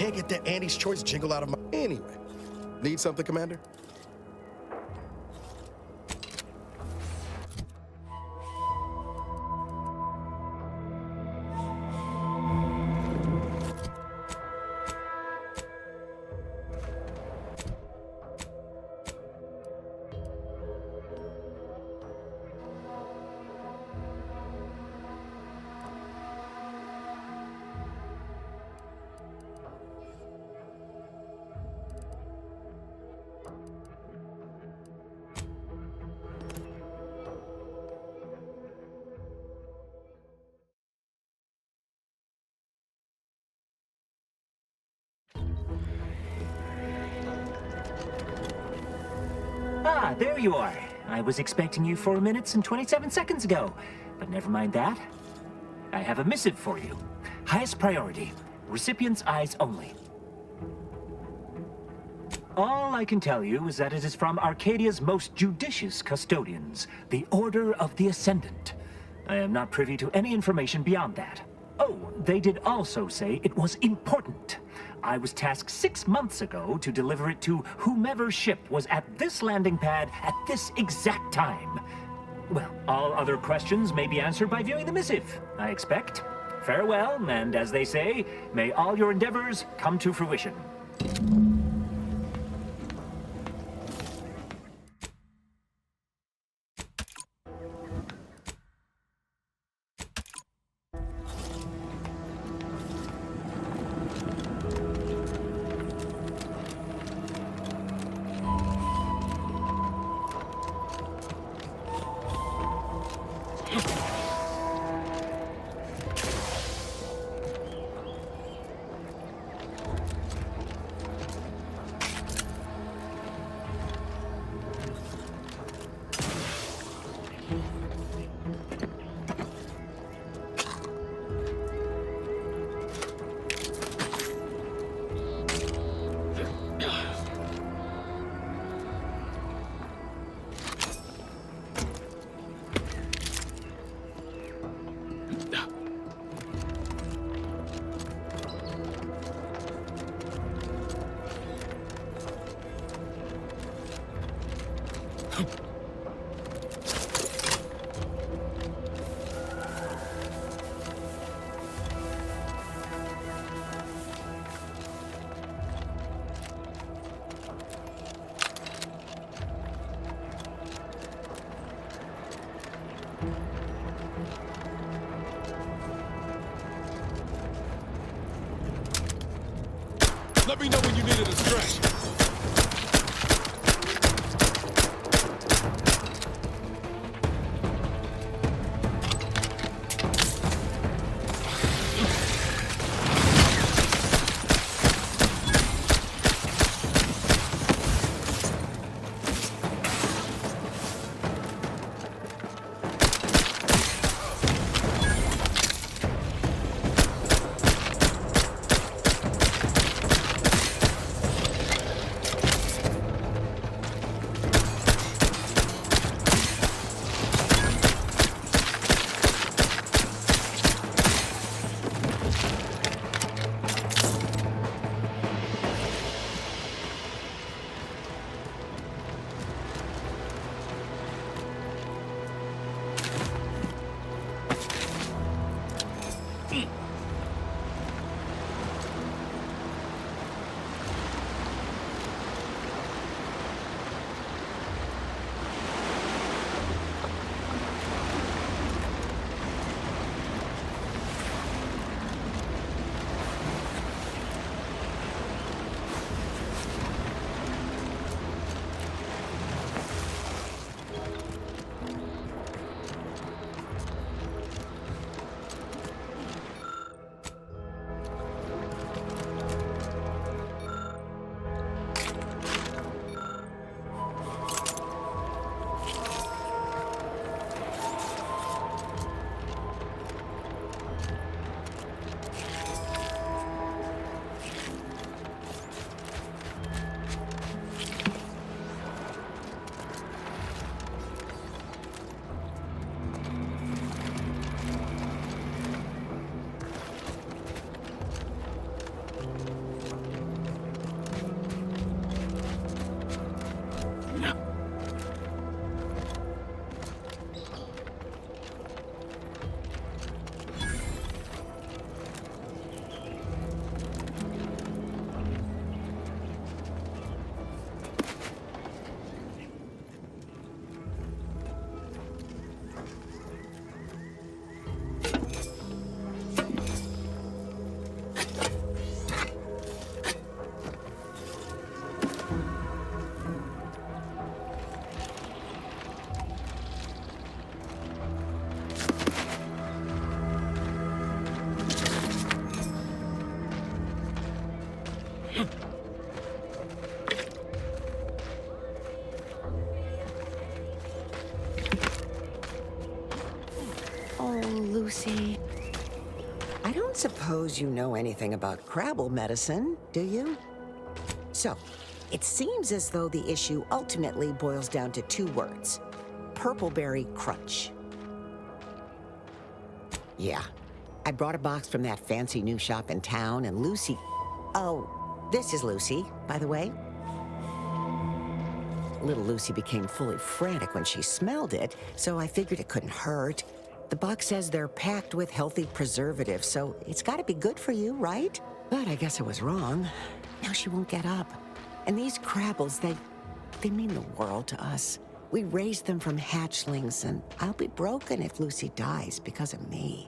can't get that Andy's Choice jingle out of my... Anyway, need something, Commander? Ah, there you are. I was expecting you 4 minutes and 27 seconds ago. But never mind that. I have a missive for you. Highest priority. Recipient's eyes only. All I can tell you is that it is from Arcadia's most judicious custodians, the Order of the Ascendant. I am not privy to any information beyond that. Oh, they did also say it was important. I was tasked 6 months ago to deliver it to whomever ship was at this landing pad at this exact time. Well, all other questions may be answered by viewing the missive, I expect. Farewell, and as they say, may all your endeavors come to fruition. Let me know when you needed a stretch. Oh, Lucy. I don't suppose you know anything about Crabble medicine, do you? So, it seems as though the issue ultimately boils down to 2 words. Purpleberry crunch. Yeah. I brought a box from that fancy new shop in town, and Lucy... Oh, this is Lucy, by the way. Little Lucy became fully frantic when she smelled it, so I figured it couldn't hurt. The box says they're packed with healthy preservatives, so it's gotta be good for you, right? But I guess I was wrong. Now she won't get up. And these Crabbles, they mean the world to us. We raised them from hatchlings, and I'll be broken if Lucy dies because of me.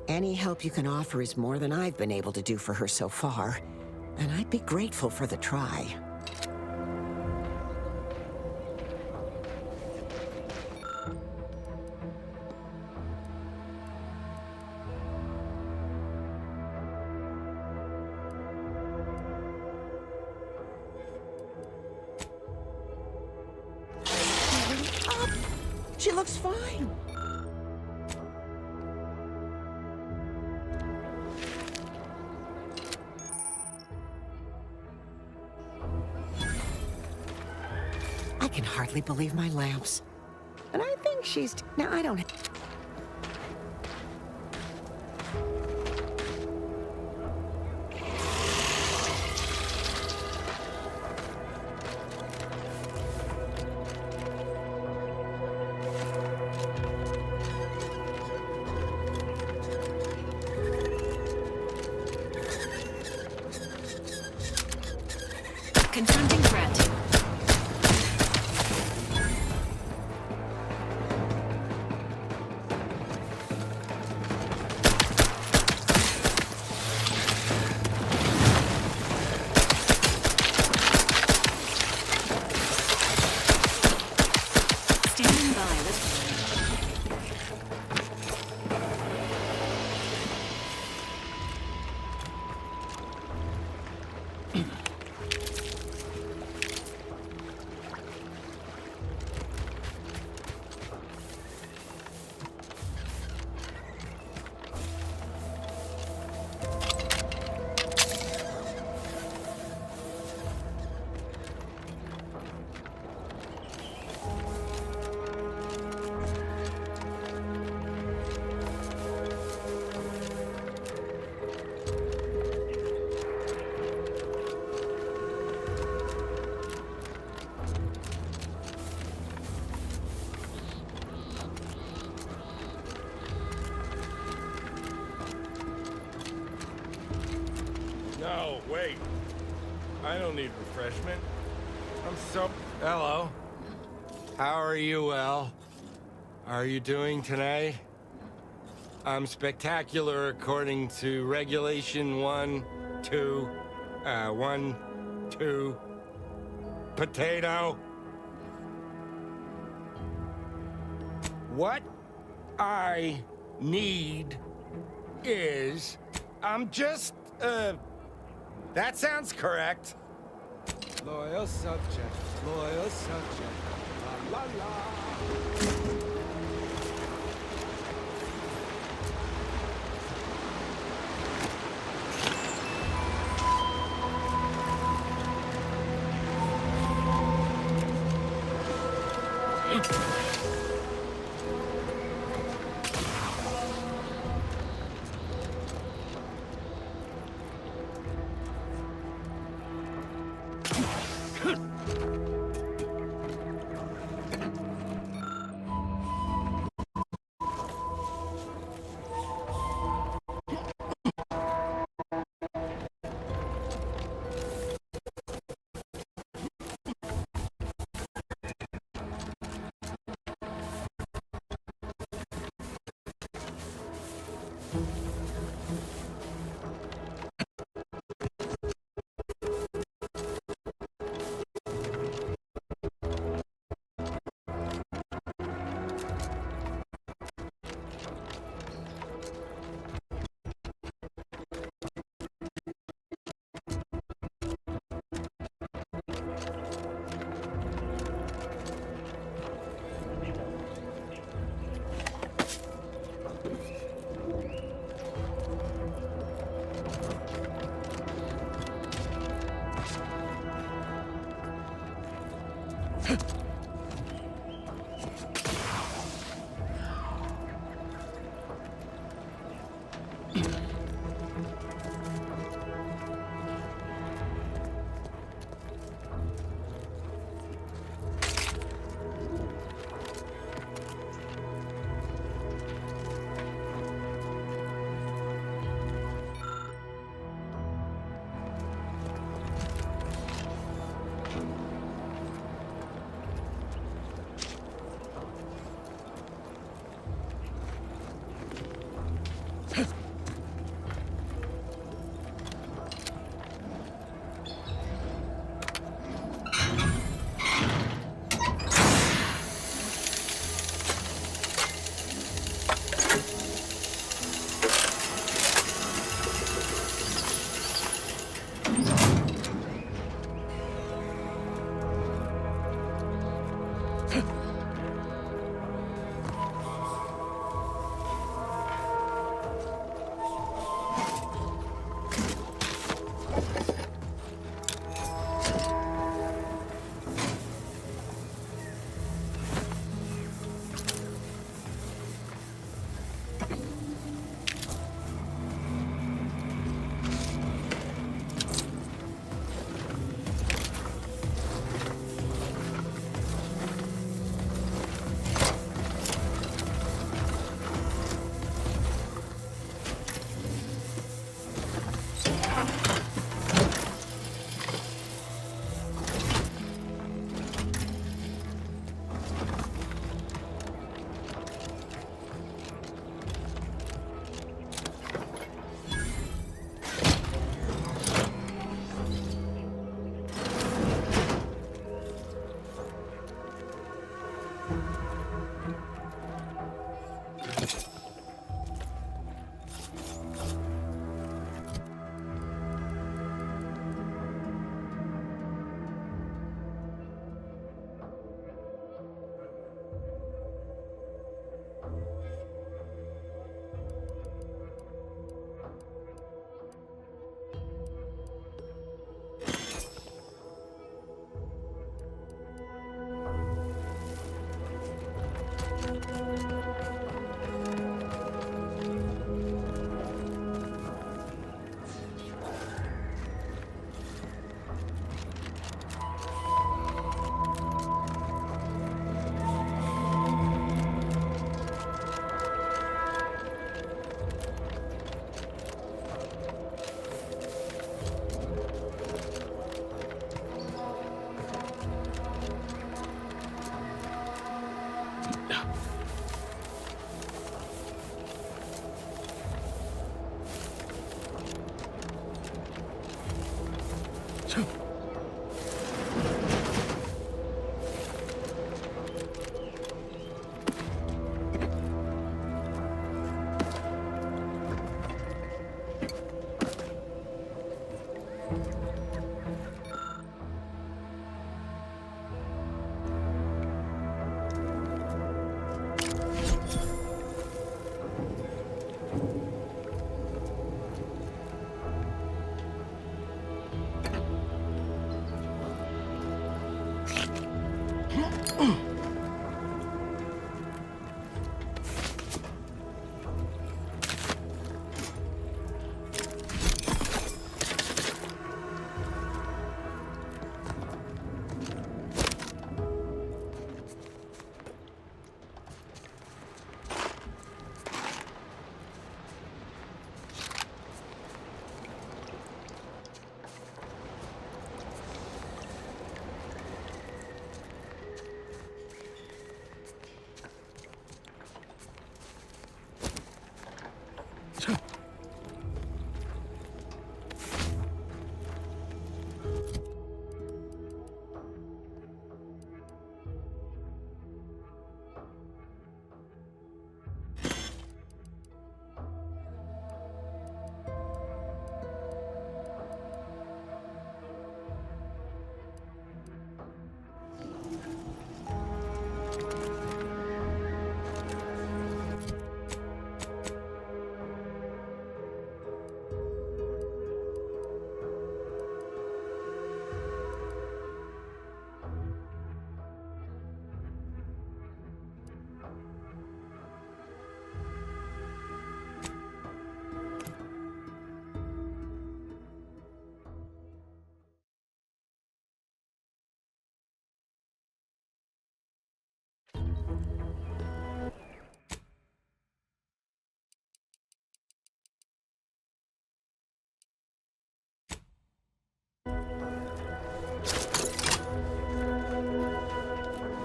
Any help you can offer is more than I've been able to do for her so far, and I'd be grateful for the try. She looks fine. I can hardly believe my lamps. And I think she's... Now, I don't... Confronting threat. Standing by with... No, wait. I don't need refreshment. I'm so... Hello. How are you, Elle? Are you doing today? I'm spectacular according to Regulation 1, 2, 1, 2... Potato. What I need is... I'm just, that sounds correct. Loyal subject, loyal subject, la la la.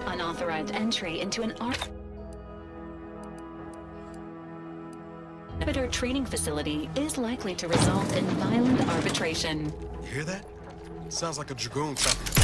Unauthorized entry into an arbiter training facility is likely to result in violent arbitration. You hear that? Sounds like a Dragoon talking.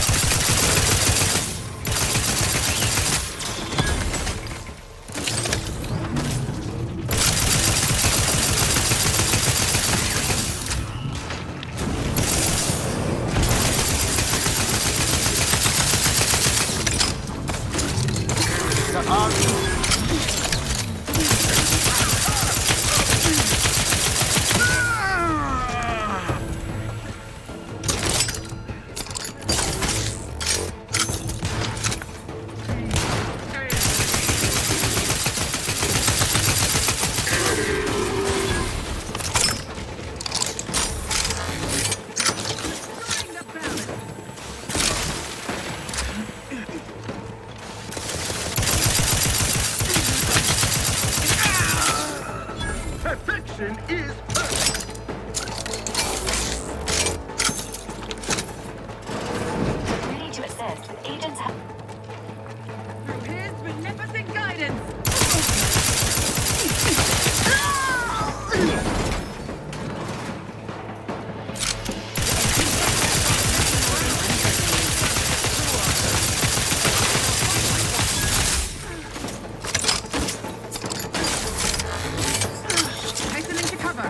Perfection is perfect. Ready to assist. Agents have... Through his beneficent guidance. Hastening to cover.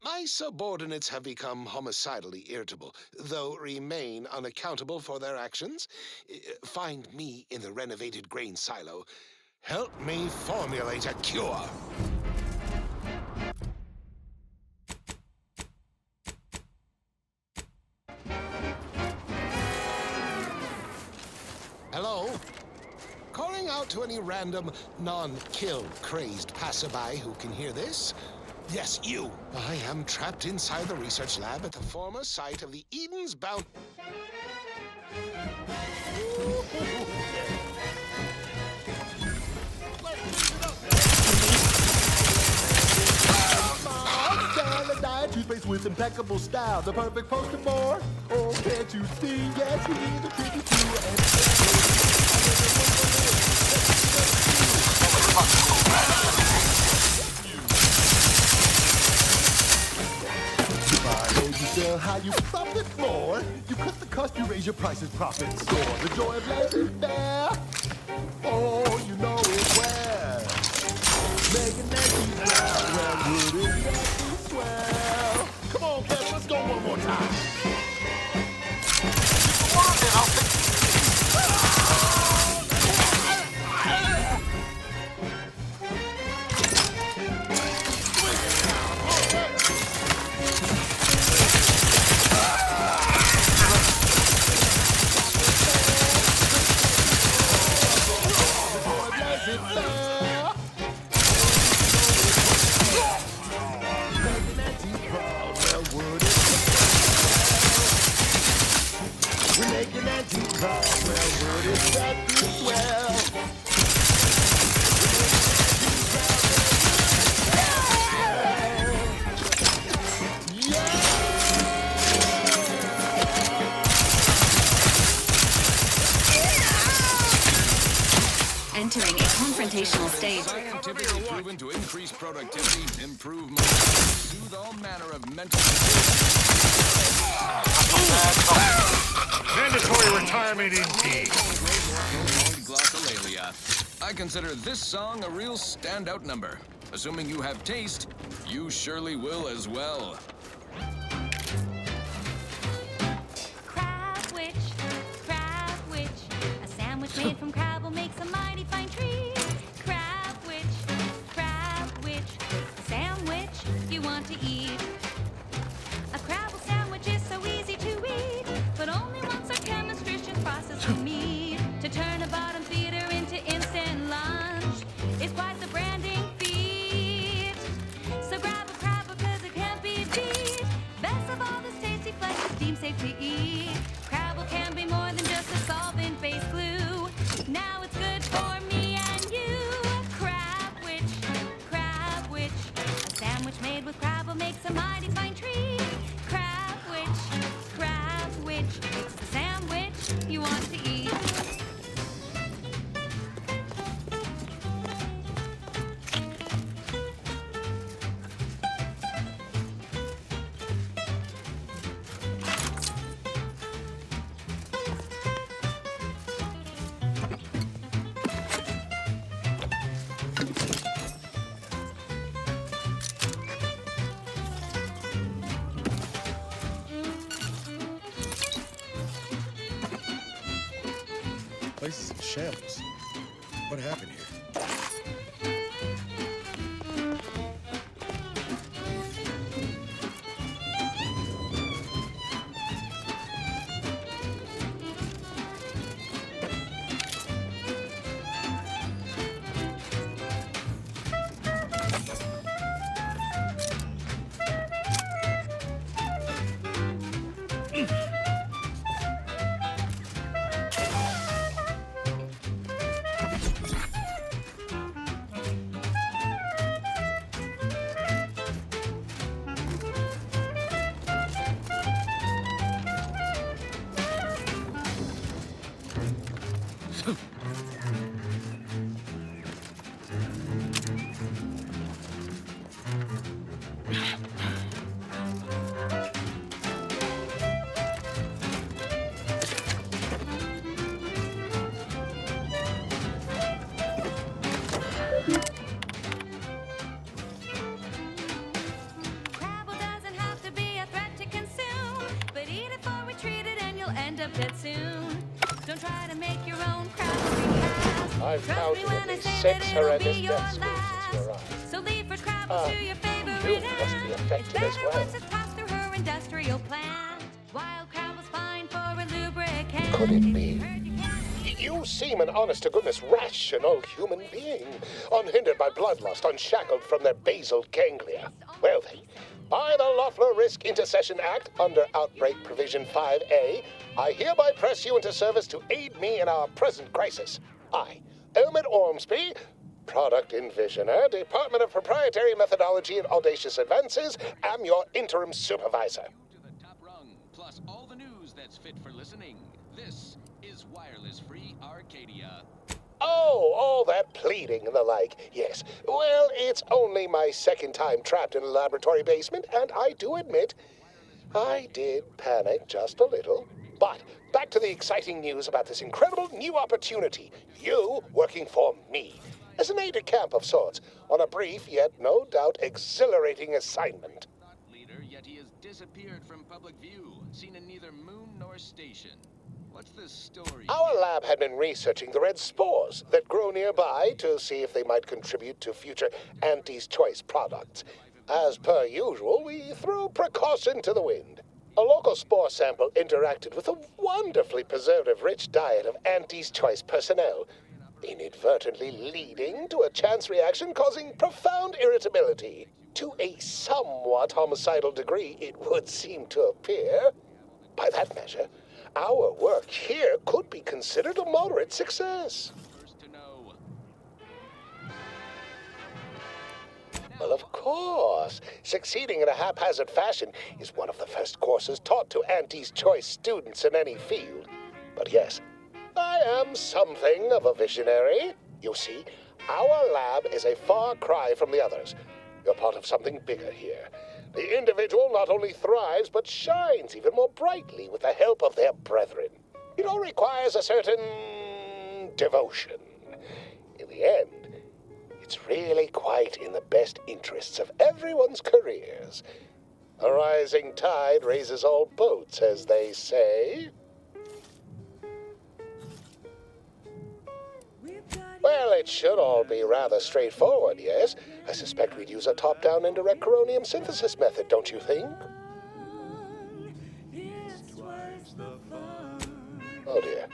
My subordinates have become homicidally irritable, though remain unaccountable for their actions. Find me in the renovated grain silo. Help me formulate a cure. Hello? Calling out to any random, non-kill crazed passerby who can hear this? Yes, you. I am trapped inside the research lab at the former site of the Eden's Bounty. Toothpaste with impeccable style, the perfect poster boy. Oh, can't you see? Yes, he's a tribute to sell how you profit more. You cut the cost, you raise your prices, profit soar. The joy of life is there. Oh, you know it well. Making that you proud. Well, would it that you swell? Come on, Kev, let's go one more time. Entering a confrontational stage. Scientifically proven to increase productivity, improve mood, soothe all manner of mental. Mandatory retirement indeed. Glossolalia. I consider this song a real standout number. Assuming you have taste, you surely will as well. Crab witch, a sandwich made from crab will make some mighty fine treat. Crab witch, a sandwich you want to eat. A crabble sandwich is so easy. Place is in shambles. What happened here? Crabble doesn't have to be a threat to consume, but eat it before we treat it and you'll end up dead soon. Don't try to make your own crabble recast. I've Trust me counted when at I least say 6 that it'll horrendous be your deaths since your last. eyes. So leave for crabble to your favorite you must be aunt. affected It's as better well. once it's passed through her industrial plant. Wild crabble's fine for a lubricant. Could it If be? you heard you can't You seem an honest-to-goodness rational human being, unhindered by bloodlust, unshackled from their basal ganglia. Well then, by the Loeffler Risk Intercession Act, under Outbreak Provision 5A, I hereby press you into service to aid me in our present crisis. I, Elmet Ormsby, Product Envisioner, Department of Proprietary Methodology and Audacious Advances, am your interim supervisor. To the top rung, plus all the news that's fit for listening. This is Wireless Free Arcadia. Oh, all that pleading and the like. Yes. Well, it's only my second time trapped in a laboratory basement, and I do admit, I did panic just a little. But back to the exciting news about this incredible new opportunity. You working for me. As an aide-de-camp of sorts, on a brief yet no doubt exhilarating assignment. Thought leader, yet he has disappeared from public view, seen in neither moon nor station. What's the story? Our lab had been researching the red spores that grow nearby to see if they might contribute to future Auntie's Choice products. As per usual, we threw precaution to the wind. A local spore sample interacted with a wonderfully preservative-rich diet of Auntie's Choice personnel, inadvertently leading to a chance reaction causing profound irritability. To a somewhat homicidal degree, it would seem to appear. By that measure, our work here could be considered a moderate success. First to know. Well, of course. Succeeding in a haphazard fashion is one of the first courses taught to Auntie's Choice students in any field. But yes, I am something of a visionary. You see, our lab is a far cry from the others. You're part of something bigger here. The individual not only thrives, but shines even more brightly with the help of their brethren. It all requires a certain devotion. In the end, it's really quite in the best interests of everyone's careers. A rising tide raises all boats, as they say. Well, it should all be rather straightforward, yes? I suspect we'd use a top-down indirect coronium synthesis method, don't you think? Oh dear.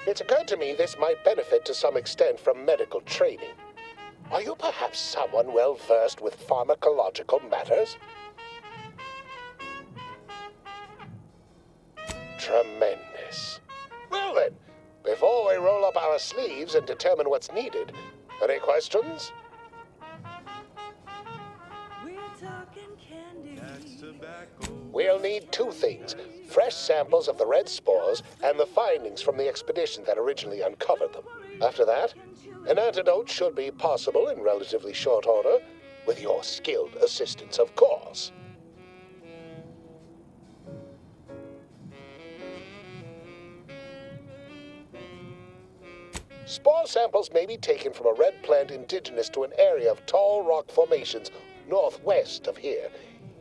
It's occurred to me this might benefit to some extent from medical training. Are you perhaps someone well-versed with pharmacological matters? Tremendous. Well then, before we roll up our sleeves and determine what's needed, any questions? We'll need two things: fresh samples of the red spores and the findings from the expedition that originally uncovered them. After that, an antidote should be possible in relatively short order, with your skilled assistance, of course. Spore samples may be taken from a red plant indigenous to an area of tall rock formations northwest of here,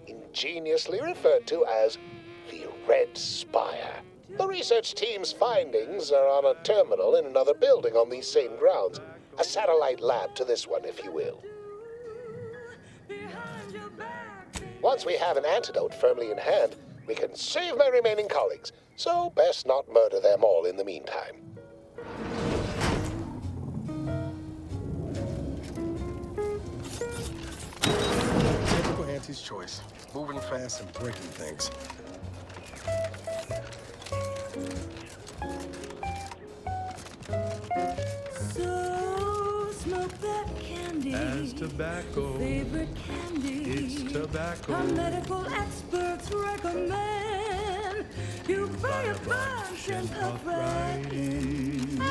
ingeniously referred to as the Red Spire. The research team's findings are on a terminal in another building on these same grounds. A satellite lab to this one, if you will. Once we have an antidote firmly in hand, we can save my remaining colleagues. So best not murder them all in the meantime. Typical Auntie's choice. Moving fast and breaking things. So smoke that candy. As tobacco, Favorite candy. it's tobacco. Our medical experts recommend you buy a bunch and puff right in.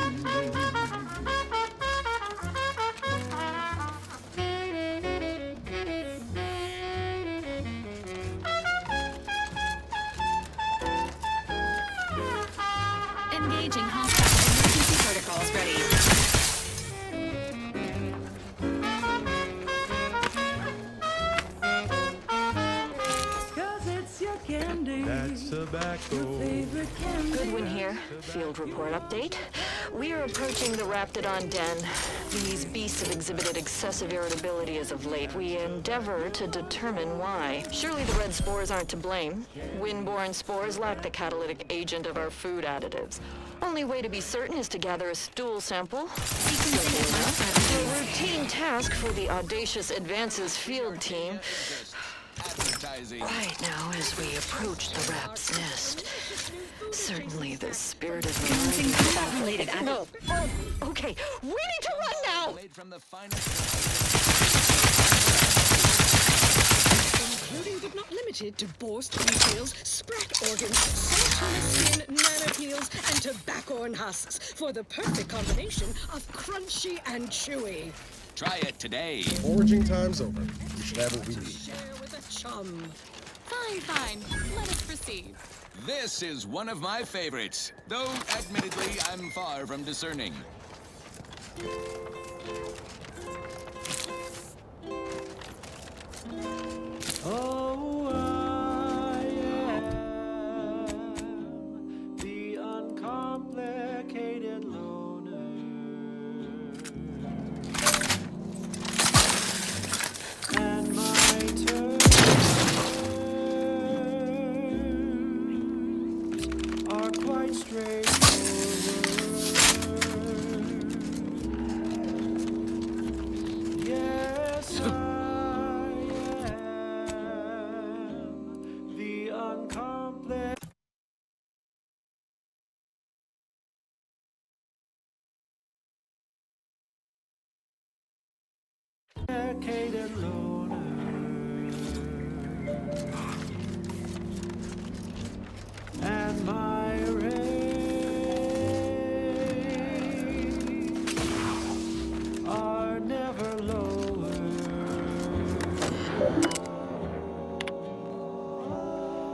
Engaging hostile emergency protocols ready. Cause it's your candy. That's tobacco. Favorite candy. Goodwin here. Field report update. We are approaching the Raptidon den. These beasts have exhibited excessive irritability as of late. We endeavor to determine why. Surely the red spores aren't to blame. Wind-borne spores lack the catalytic agent of our food additives. Only way to be certain is to gather a stool sample. Simple enough. A routine task for the audacious Advances field team. Advertising. Right now, as we approach the rap's nest, certainly the spirit of the Related No. Oh, okay. We need to run now. Made from the finest. Including but not limited to borscht details, sprat organs, soft skin, nanopeels, and tobacco husks for the perfect combination of crunchy and chewy. Try it today. Foraging time's over. We should have what we need. Share with a chum. Fine. Let us proceed. This is one of my favorites, though admittedly I'm far from discerning. Oh, I am the uncomplicated loner. And my terms are quite straightforward. Yes, I am the uncomplicated. Loner. And my rays are never lower.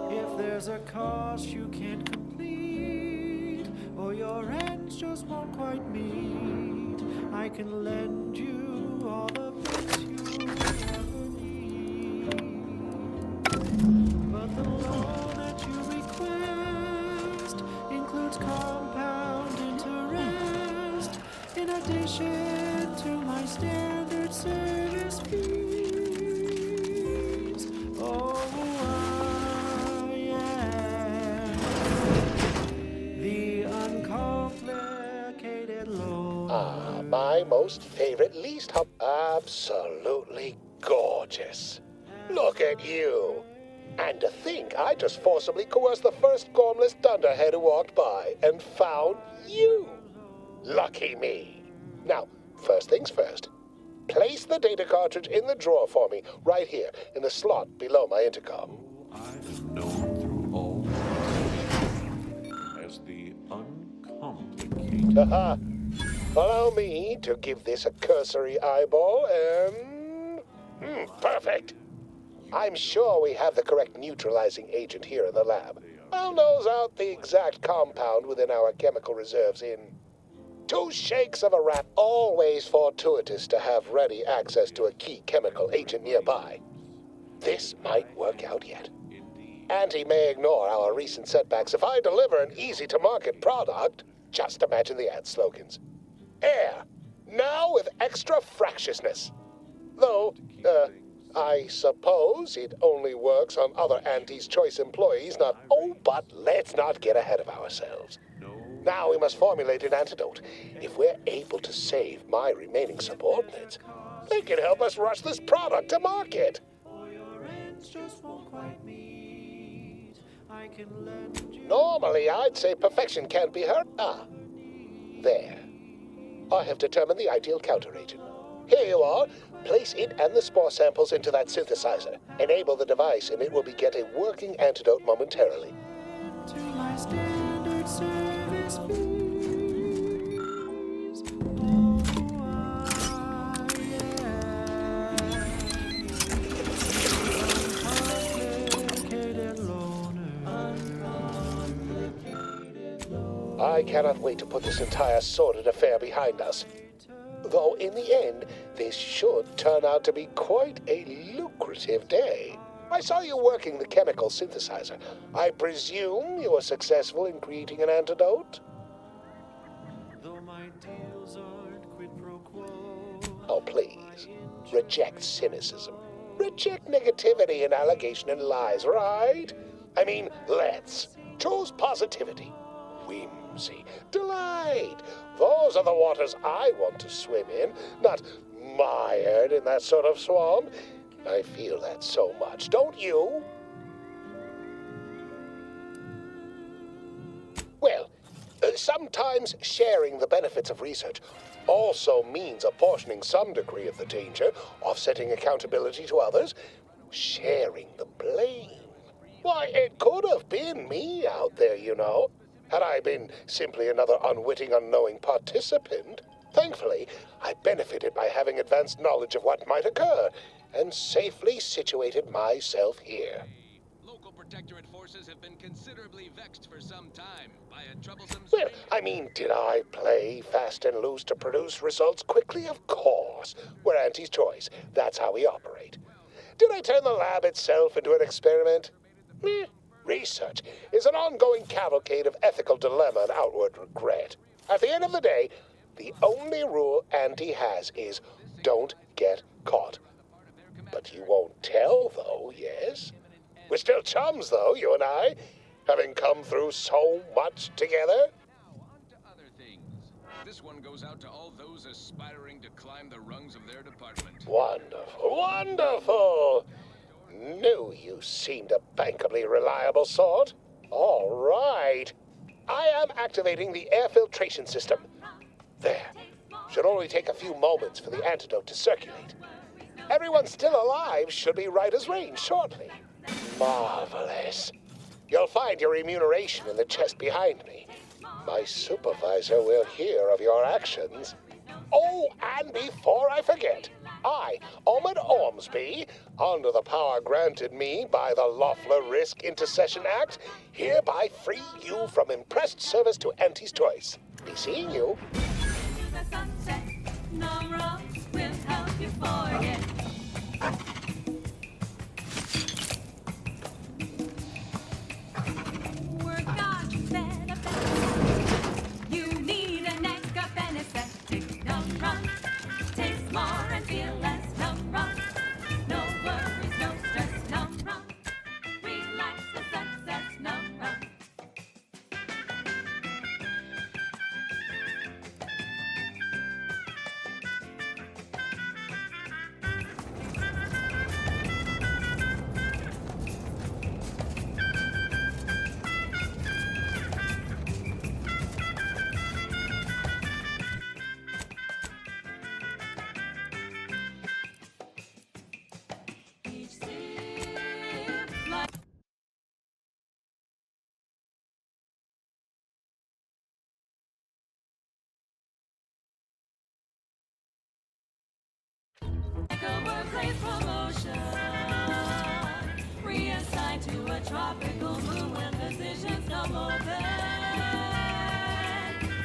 If there's a cost you can't complete, or your ends just won't quite meet, I can lend you all the bits you ever need. But the loan that you request includes compound interest, in addition to my standard service fees. Oh, I am the uncomplicated loan. Ah, my most favorite least hub. Absolutely gorgeous. Look at you. And to think I just forcibly coerced the first gormless dunderhead who walked by and found you. Lucky me. Now, first things first. Place the data cartridge in the drawer for me, right here, in the slot below my intercom. I am known through all as the uncomplicated. Haha. Allow me to give this a cursory eyeball and... perfect. I'm sure we have the correct neutralizing agent here in the lab. I'll nose out the exact compound within our chemical reserves in 2 shakes of a rat. Always fortuitous to have ready access to a key chemical agent nearby. This might work out yet. Auntie may ignore our recent setbacks if I deliver an easy-to-market product. Just imagine the ad slogans. Air, now with extra fractiousness. Though, I suppose it only works on other Auntie's Choice employees, not... Oh, but let's not get ahead of ourselves. Now we must formulate an antidote. If we're able to save my remaining subordinates, they can help us rush this product to market. Normally, I'd say perfection can't be hurt. Ah, there. I have determined the ideal counteragent. Here you are. Place it and the spore samples into that synthesizer. Enable the device, and it will beget a working antidote momentarily. I cannot wait to put this entire sordid affair behind us. Though in the end, this should turn out to be quite a lucrative day. I saw you working the chemical synthesizer. I presume you were successful in creating an antidote? Oh, please. Reject cynicism. Reject negativity and allegation and lies, right? I mean, let's. Choose positivity. Whimsy. Delight. Those are the waters I want to swim in, not mired in that sort of swamp. I feel that so much, don't you? Well, sometimes sharing the benefits of research also means apportioning some degree of the danger, offsetting accountability to others, sharing the blame. Why, it could have been me out there, you know. Had I been simply another unwitting, unknowing participant, thankfully, I benefited by having advanced knowledge of what might occur, and safely situated myself here. Local protectorate forces have been considerably vexed for some time by a troublesome... Well, I mean, did I play fast and loose to produce results quickly? Of course. We're Auntie's Choice. That's how we operate. Did I turn the lab itself into an experiment? Meh. Research is an ongoing cavalcade of ethical dilemma and outward regret. At the end of the day, the only rule Auntie has is don't get caught. But you won't tell, though, yes? We're still chums, though, you and I, having come through so much together. Now, on to other things. This one goes out to all those aspiring to climb the rungs of their department. Wonderful, wonderful! Knew you seemed a bankably reliable sort. All right. I am activating the air filtration system. There. Should only take a few moments for the antidote to circulate. Everyone still alive should be right as rain shortly. Marvelous. You'll find your remuneration in the chest behind me. My supervisor will hear of your actions. Oh, and before I forget, I, Omid Ormsby, under the power granted me by the Loeffler Risk Intercession Act, hereby free you from impressed service to Auntie's Choice. Be seeing you. You need an extra anesthetic, numb rum. Taste more and feel less, numb rum. No worries, no stress, numb rum. Relax the success, numb rum. Workplace promotion, reassigned to a tropical moon when physicians come open.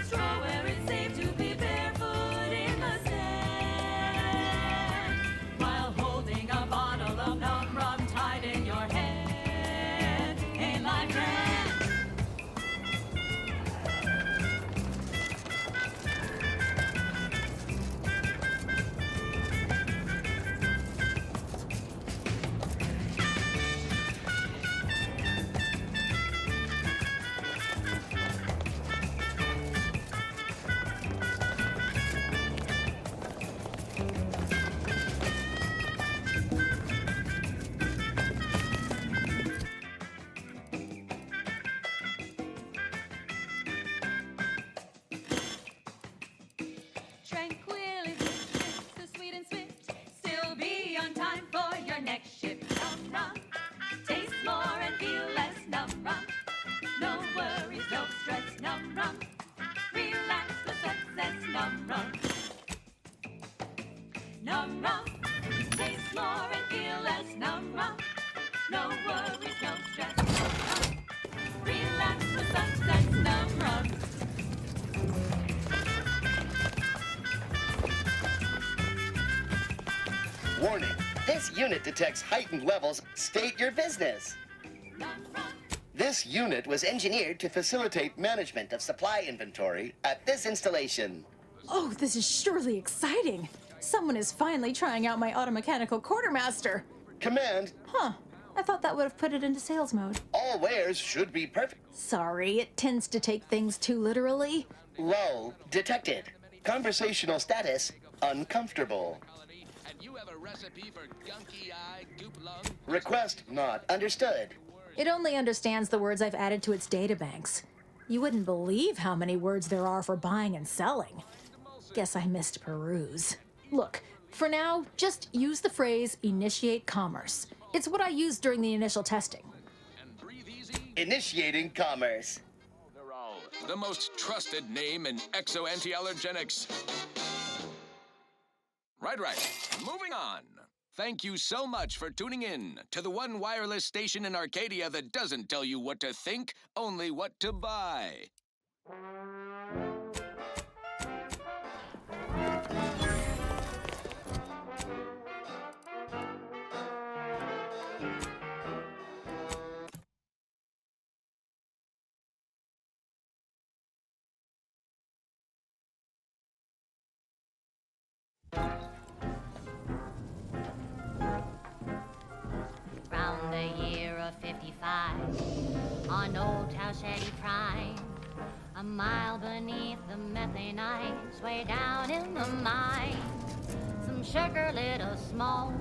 Straw where it's safe to be barefoot in the sand, while holding a bottle of numb rum tied in your hand. Num rum. Num rum. Taste more and feel less. Num rum. No worries, no stress. Num rum. Relax with sunsets. Num rum. Warning, this unit detects heightened levels. State your business. This unit was engineered to facilitate management of supply inventory at this installation. Oh, this is surely exciting. Someone is finally trying out my automechanical quartermaster. Command. Huh. I thought that would have put it into sales mode. All wares should be perfect. Sorry, it tends to take things too literally. Lull detected. Conversational status uncomfortable. And you have a recipe for gunky eye, goop lung? Request not understood. It only understands the words I've added to its databanks. You wouldn't believe how many words there are for buying and selling. Guess I missed peruse. Look, for now, just use the phrase initiate commerce. It's what I used during the initial testing. Initiating commerce. The most trusted name in exo-anti-allergenics. Right. Moving on. Thank you so much for tuning in to the one wireless station in Arcadia that doesn't tell you what to think, only what to buy. Round the year of 55, on Old Towsheddy Prime, a mile beneath the methane ice, way down in the mine, some sugar little smoke,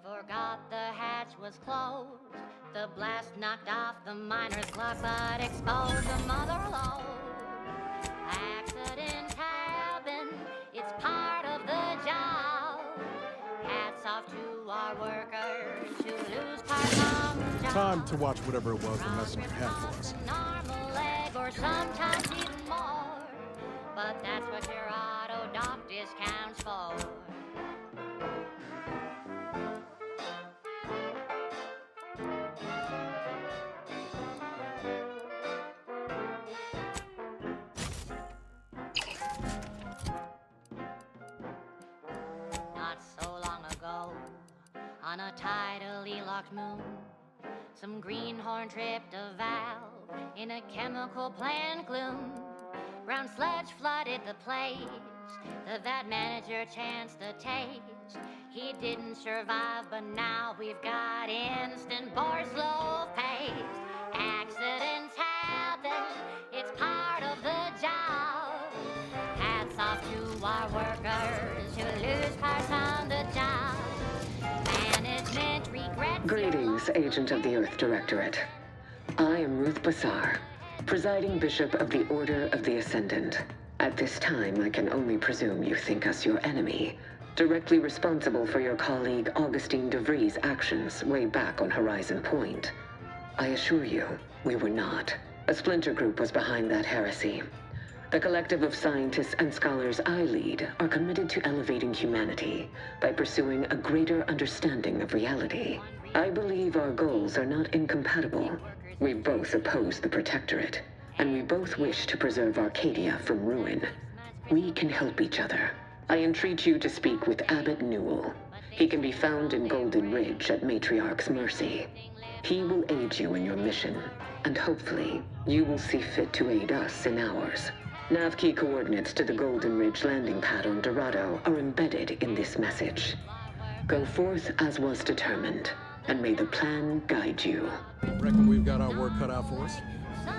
forgot the hatch was closed, the blast knocked off the miner's clock, but exposed the mother lode. Accident happened, it's part of the job. Hats off to our workers who lose parts on the job. Time to watch whatever it was the messenger had for us. Normal leg or sometimes even more. But that's what your auto doc discounts for. Not so long ago, on a tidally locked moon, some greenhorn tripped a valve in a chemical plant gloom. Brown sludge flooded the place, the vat manager chanced a taste. He didn't survive, but now we've got instant bar slow paste. Accidents happen, it's part of the job. Hats off to our workers who lose parts on the job. Management regrets. Greetings, Agent of the Earth Directorate. I am Ruth Bassar, presiding Bishop of the Order of the Ascendant. At this time, I can only presume you think us your enemy, directly responsible for your colleague Augustine de Vries' actions way back on Horizon Point. I assure you, we were not. A splinter group was behind that heresy. The collective of scientists and scholars I lead are committed to elevating humanity by pursuing a greater understanding of reality. I believe our goals are not incompatible. We both oppose the Protectorate, and we both wish to preserve Arcadia from ruin. We can help each other. I entreat you to speak with Abbot Newell. He can be found in Golden Ridge at Matriarch's Mercy. He will aid you in your mission, and hopefully, you will see fit to aid us in ours. Nav key coordinates to the Golden Ridge landing pad on Dorado are embedded in this message. Go forth as was determined, and may the plan guide you. Reckon we've got our work cut out for us?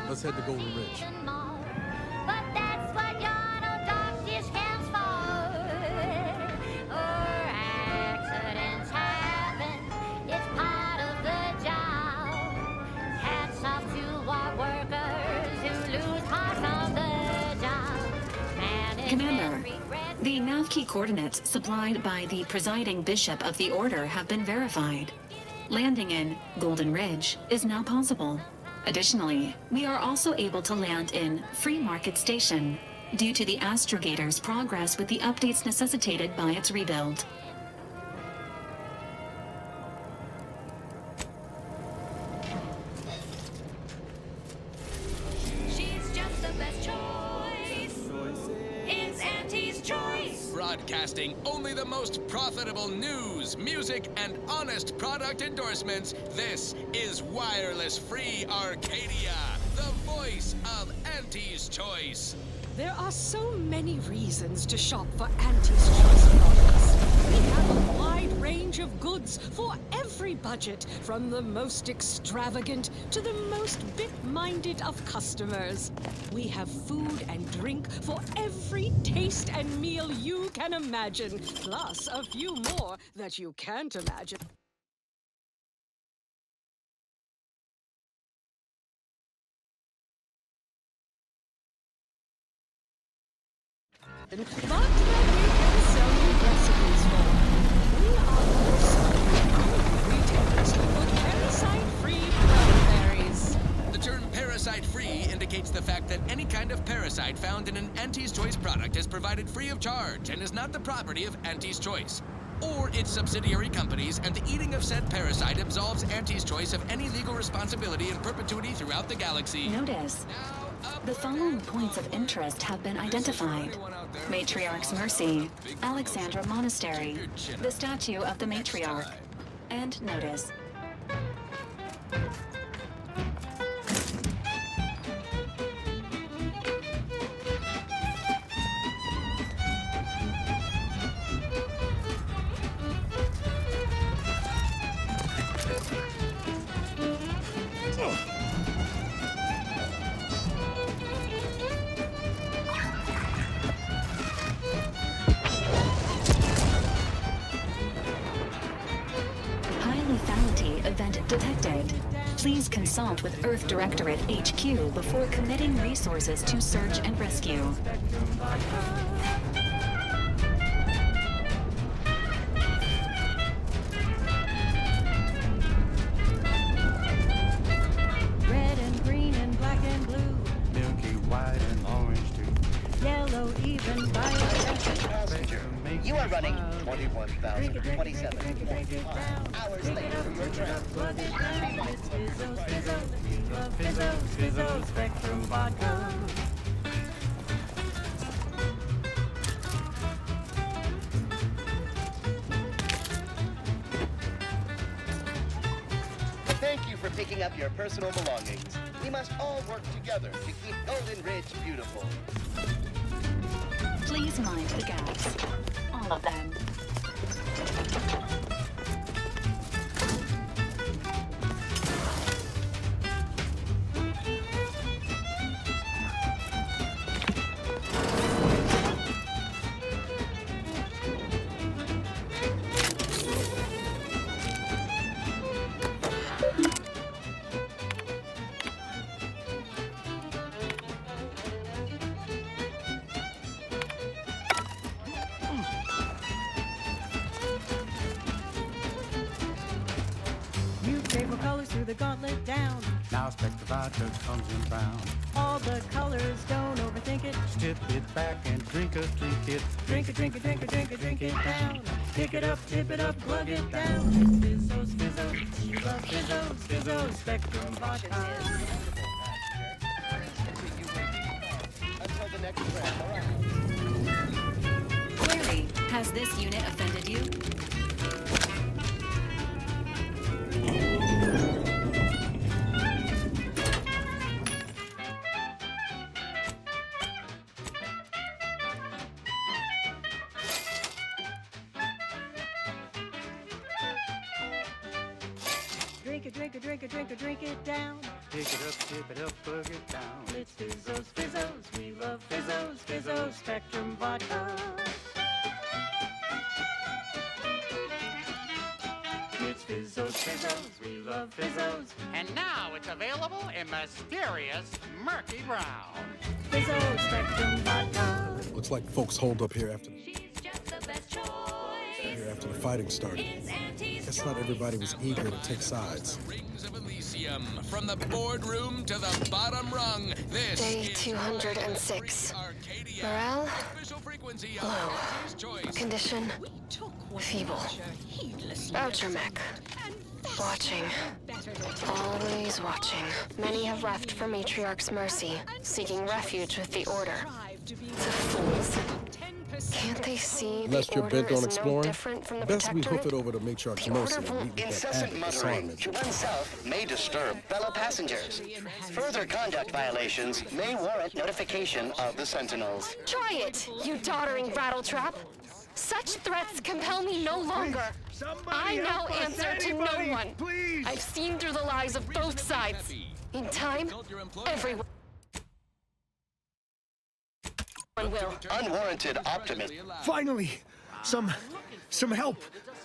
Let's head to Golden Ridge. But that's what your auto doc discounts for. Accidents happen, it's part of the job. Hats off to our workers who lose parts on the job. Commander, the nav key coordinates supplied by the presiding Bishop of the Order have been verified. Landing in Golden Ridge is now possible. Additionally, we are also able to land in Free Market Station. due to the astrogator's progress with the updates necessitated by its rebuild. She's just the best choice. It's Auntie's choice. Broadcasting only the most profitable news, music, and honest product endorsements, this is Wireless Free Arcadia, the voice of Auntie's Choice. There are so many reasons to shop for Auntie's Choice products. We have a wide range of goods for every budget, from the most extravagant to the most bit-minded of customers. We have food and drink for every taste and meal you can imagine, plus a few more that you can't imagine. But that we can sell you recipes for. We are also the only retailers for parasite-free berries. The term parasite-free indicates the fact that any kind of parasite found in an Auntie's Choice product is provided free of charge and is not the property of Auntie's Choice or its subsidiary companies, and the eating of said parasite absolves Auntie's Choice of any legal responsibility in perpetuity throughout the galaxy. Notice, the following points of interest have been identified. Matriarch's Mercy, Alexandra Monastery, the statue of the Matriarch, and notice. Event detected. Please consult with Earth Directorate HQ before committing resources to search and rescue. Red and green and black and blue. Milky white and orange too. Yellow, even violet. Passenger, you are running 21,027 hours late for your train. Fizzo, Spectrum Vodka. Thank you for picking up your personal belongings. We must all work together to keep Golden Ridge beautiful. Please mind the gaps. All of them. Colors through the gauntlet down. Now Spectre Vodka comes in brown. All the colors, don't overthink it. Tip it back and drink it. Drink it, drink it, drink it, drink it, drink it down. Pick it up, tip it up, glug it down. It's Fizzo, you love Fizzo, Spectrum Vodka. Until the next round, Query, has this unit offended you? Drink it, drink it, drink it, drink it, drink it down. Pick it up, tip it up, plug it down. It's Fizzos, we love Fizzos, Spectrum Vodka. It's Fizzos, we love Fizzos. And now it's available in mysterious murky brown. Fizzos, Spectrum Vodka. Looks like folks holed up here after Choice. the fighting started. Guess not everybody was eager to take sides. Rings of Elysium. Refugium. From the boardroom to the bottom rung, this Day is 206. Morale? Low. Condition? Feeble. Voucher mech. Watching. Always watching. Many have left for Matriarch's mercy, seeking refuge with the Order. The fools. Can't they see Unless the you're Order bent on is no exploring, different from the best we Protectorate? hoof it over to Matriarch's The mercy Order and will meet with that Incessant act muttering assignment. to oneself may disturb fellow passengers. Further conduct violations may warrant notification of the Sentinels. Try it, you doddering rattletrap. Such threats compel me no longer. I now answer to no one. I've seen through the lies of both sides. In time, everyone will. Unwarranted optimism. Finally, some help.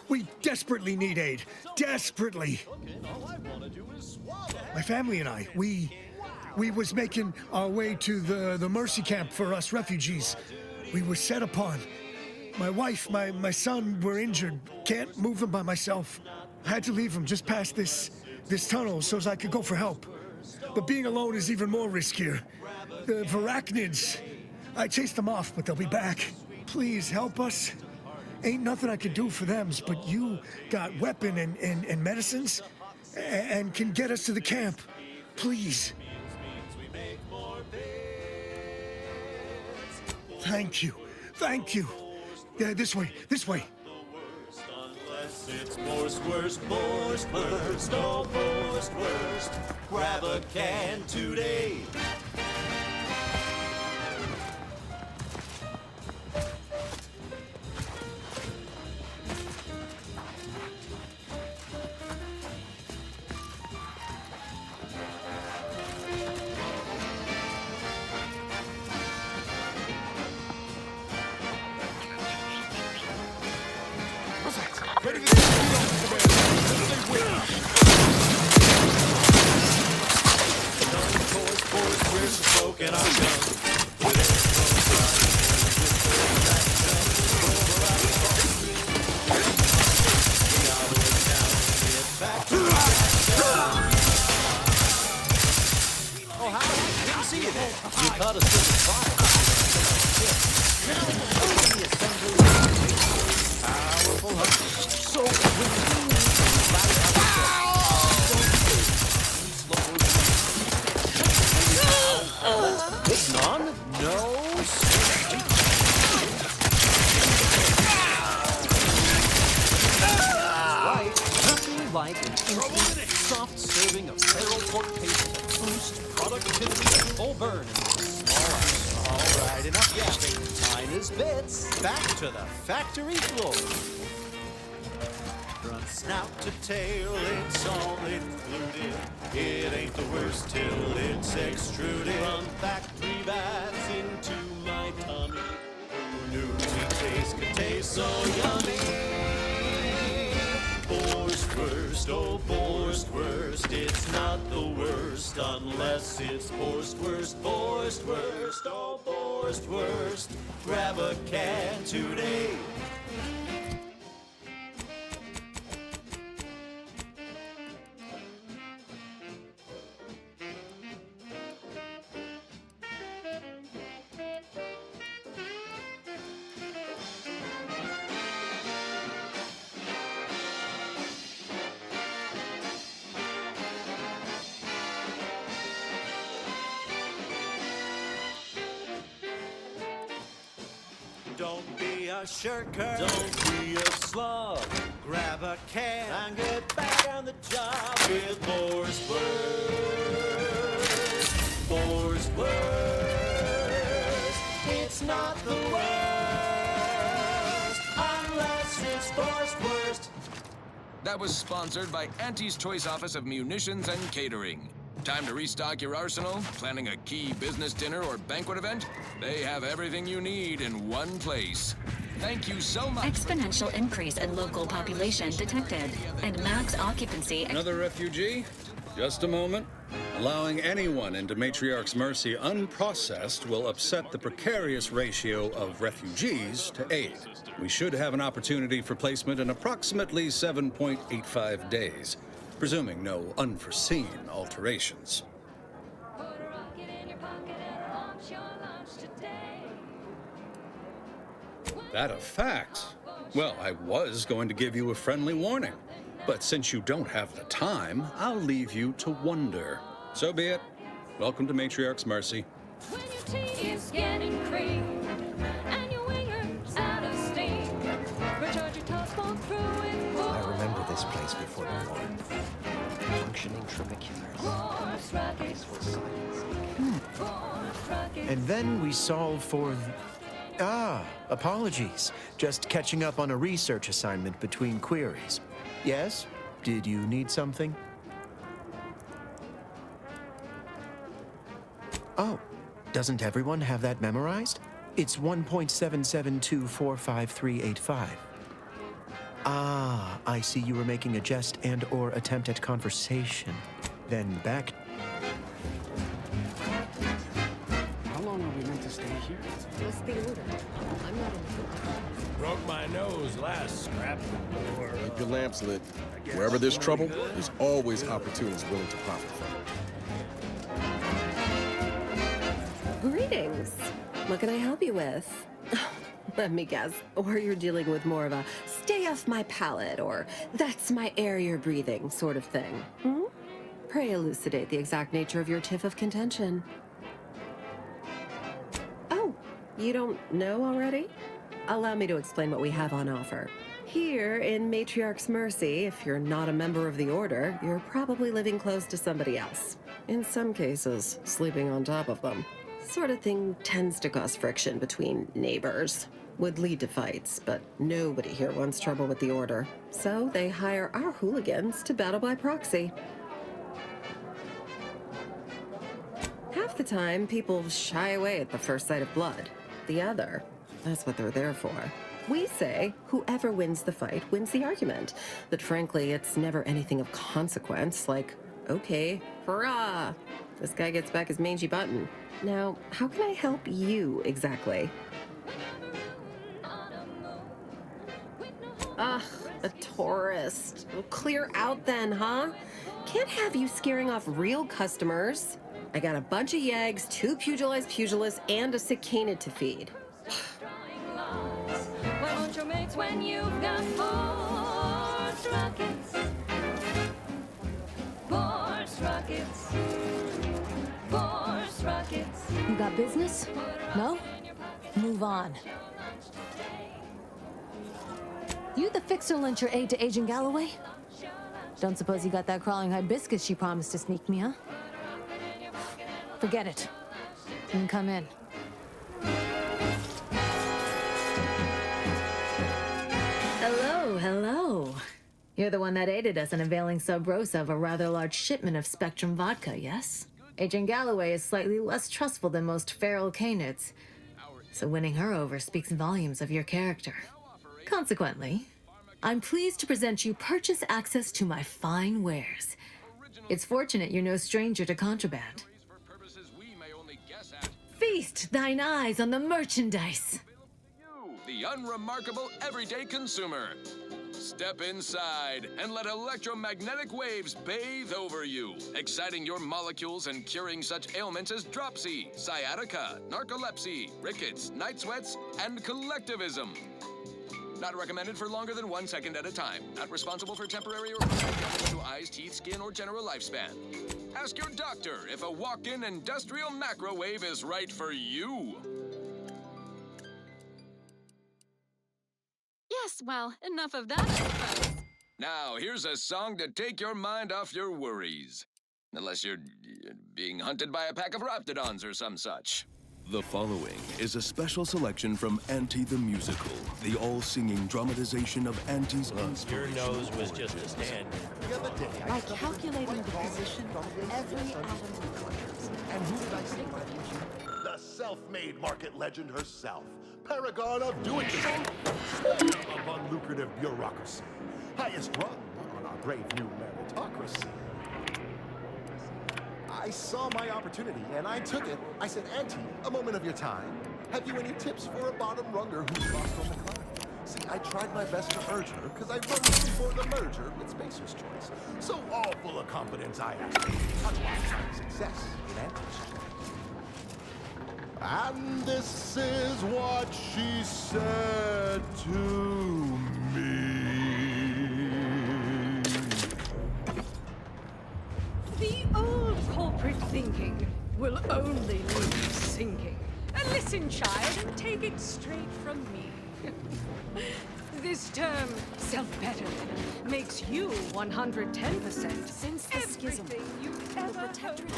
We desperately need aid. Desperately. My family and I, we was making our way to the mercy camp for us refugees. We were set upon. My wife, my son were injured. Can't move them by myself. I had to leave them just past this tunnel so as I could go for help. But being alone is even more riskier. The Varachnids, I chased them off, but they'll be back. Please help us. Ain't nothing I can do for them, but you got weapon and medicines and can get us to the camp. Please. Thank you. Thank you. Yeah, this way. This way. Unless it's Force Worst, oh Force Worst. Grab a can today. Factory floor. From snout to tail, it's all included. It ain't the worst till it's extruded. From factory vats into my tummy. Who knew tea taste could taste so yummy? Forced worst, oh forced worst. It's not the worst unless it's forced worst, forced worst, oh forced worst. Grab a can today. Don't be a shirker. Don't be a slug. Grab a can and get back on the job with Forced Worst. Forced Worst. It's not the worst unless it's Forced Worst. That was sponsored by Auntie's Choice Office of Munitions and Catering. Time to restock your arsenal? Planning a key business dinner or banquet event? They have everything you need in one place. Thank you so much. Exponential increase in local population detected, and max occupancy. Another refugee? Just a moment. Allowing anyone into Matriarch's mercy unprocessed will upset the precarious ratio of refugees to aid. We should have an opportunity for placement in approximately 7.85 days. presuming no unforeseen alterations. That a fact? Well, I was going to give you a friendly warning, but since you don't have the time, I'll leave you to wonder. So be it. Welcome to Matriarch's Mercy. When your tea is getting cream and your winger's out of steam, recharge your top walk through it. I remember this place before the war. Functioning trabeculars. Peaceful silence. And then we solve for... apologies. Just catching up on a research assignment between queries. Yes? Did you need something? Oh, doesn't everyone have that memorized? It's 1.77245385. Ah, I see you were making a jest and/or attempt at conversation. Then back... How long are we meant to stay here? What's the order? I'm not in the... Broke my nose last scrap. Keep your lamps lit. Wherever there's trouble, there's always opportunists willing to profit from it. Greetings. What can I help you with? Let me guess. Or you're dealing with more of a stay off my palate or that's my air you're breathing sort of thing. Hmm? Pray elucidate the exact nature of your tiff of contention. Oh, you don't know already? Allow me to explain what we have on offer. Here in Matriarch's Mercy, if you're not a member of the Order, you're probably living close to somebody else. In some cases, sleeping on top of them. Sort of thing tends to cause friction between neighbors. Would lead to fights, but nobody here wants trouble with the Order. So they hire our hooligans to battle by proxy. Half the time, people shy away at the first sight of blood. The other, that's what they're there for. We say whoever wins the fight wins the argument. But frankly, it's never anything of consequence, like, okay, hurrah! This guy gets back his mangy button. Now, how can I help you exactly? Ugh, a tourist. Well, clear out then, huh? Can't have you scaring off real customers. I got a bunch of yeggs, 2 pugilized pugilists, and a cicanid to feed. Why won't your mates when you've got force rockets? Force rockets. Force rockets. You got business? No? Move on. You the fixer lent your aid to Agent Galloway? Don't suppose you got that crawling hibiscus she promised to sneak me, huh? Forget it. You can come in. Hello, hello. You're the one that aided us in availing Sub Rosa of a rather large shipment of Spectrum vodka, yes? Agent Galloway is slightly less trustful than most feral canids, so winning her over speaks volumes of your character. Consequently, I'm pleased to present you purchase access to my fine wares. It's fortunate you're no stranger to contraband. Feast thine eyes on the merchandise. The unremarkable everyday consumer. Step inside and let electromagnetic waves bathe over you, exciting your molecules and curing such ailments as dropsy, sciatica, narcolepsy, rickets, night sweats, and collectivism. Not recommended for longer than 1 second at a time. Not responsible for temporary or permanent damage to eyes, teeth, skin, or general lifespan. Ask your doctor if a walk-in industrial macrowave is right for you. Yes, well, enough of that, I suppose. Now, here's a song to take your mind off your worries. Unless you're being hunted by a pack of raptidons or some such. The following is a special selection from Auntie the Musical, the all-singing dramatization of Auntie's inspiration. Your nose was just a stand. By calculating the position of every atom requires. And who did I say? The self-made market legend herself. Paragon of do-it-yourself. Of unlucrative bureaucracy. Highest rung on our brave new meritocracy. I saw my opportunity, and I took it. I said, Auntie, a moment of your time. Have you any tips for a bottom runger who's lost on the climb? See, I tried my best to urge her because I voted for the merger with Spacer's Choice. So all full of confidence, I asked her to watch success in Anti's Choice. And this is what she said to me. The old corporate thinking will only leave sinking. Listen, child, and take it straight from me. This term, self-betterment, makes you 110%. Since the schism, you the ever protectorate.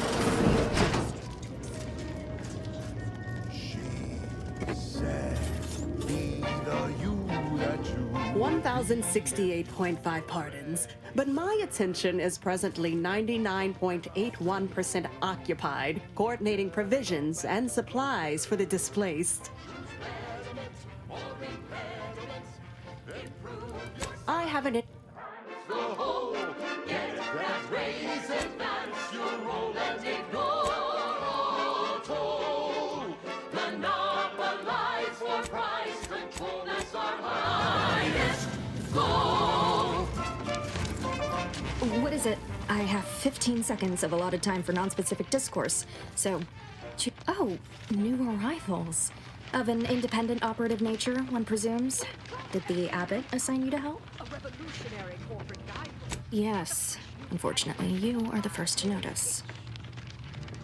Said, be the you that you 1,068.5 pardons, but my attention is presently 99.81% occupied, coordinating provisions and supplies for the displaced. I haven't. What is it? I have 15 seconds of allotted time for non-specific discourse, so... Oh, new arrivals. Of an independent operative nature, one presumes. Did the abbot assign you to help? A revolutionary corporate guidebook. Yes. Unfortunately, you are the first to notice.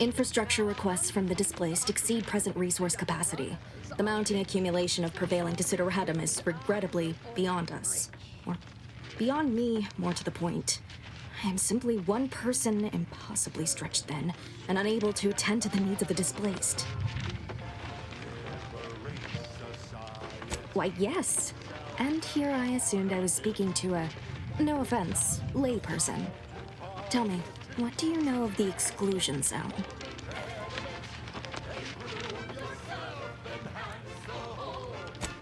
Infrastructure requests from the displaced exceed present resource capacity. The mounting accumulation of prevailing desideratum is regrettably beyond us. Or beyond me, more to the point. I am simply one person, impossibly stretched thin, and unable to attend to the needs of the displaced. Why, yes. And here I assumed I was speaking to a, no offense, layperson. Tell me, what do you know of the exclusion zone?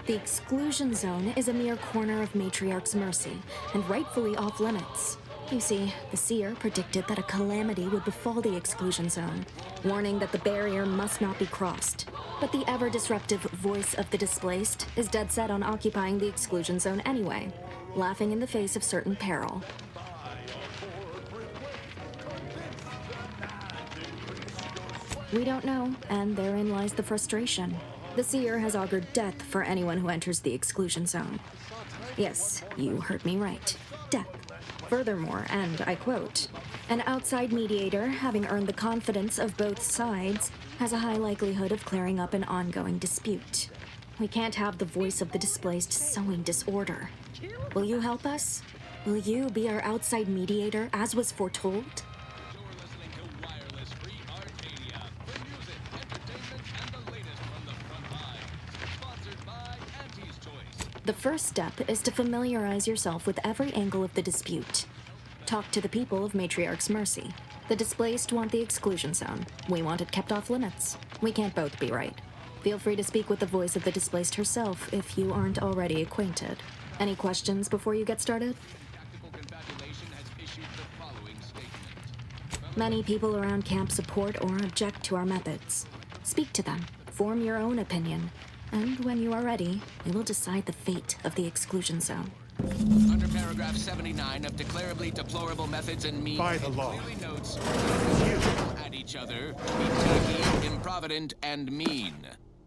The exclusion zone is a mere corner of Matriarch's Mercy, and rightfully off limits. You see, the seer predicted that a calamity would befall the exclusion zone, warning that the barrier must not be crossed. But the ever-disruptive voice of the displaced is dead set on occupying the exclusion zone anyway, laughing in the face of certain peril. We don't know, and therein lies the frustration. The seer has augured death for anyone who enters the exclusion zone. Yes, you heard me right. Death. Furthermore, and I quote, an outside mediator, having earned the confidence of both sides, has a high likelihood of clearing up an ongoing dispute. We can't have the voice of the displaced sowing disorder. Will you help us? Will you be our outside mediator, as was foretold? The first step is to familiarize yourself with every angle of the dispute. Talk to the people of Matriarch's Mercy. The displaced want the exclusion zone. We want it kept off limits. We can't both be right. Feel free to speak with the voice of the displaced herself if you aren't already acquainted. Any questions before you get started? Many people around camp support or object to our methods. Speak to them. Form your own opinion. And when you are ready, we will decide the fate of the exclusion zone. Under paragraph 79 of declarably deplorable methods and means, by the law, clearly notes at each other to be tacky, improvident, and mean.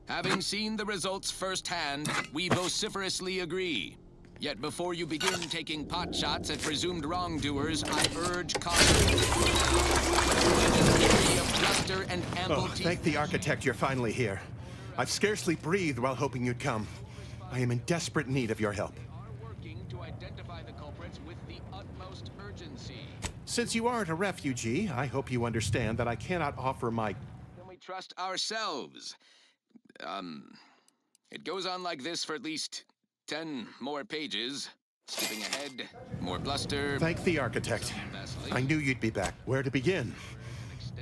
Having seen the results firsthand, we vociferously agree. Yet before you begin taking pot shots at presumed wrongdoers, I urge caution. Of bluster and ample teeth. Thank the architect you're finally here. I've scarcely breathed while hoping you'd come. I am in desperate need of your help. Since you aren't a refugee, I hope you understand that I cannot offer my... Can we trust ourselves? It goes on like this for at least 10 more pages. Skipping ahead, more bluster. Thank the architect. I knew you'd be back. Where to begin?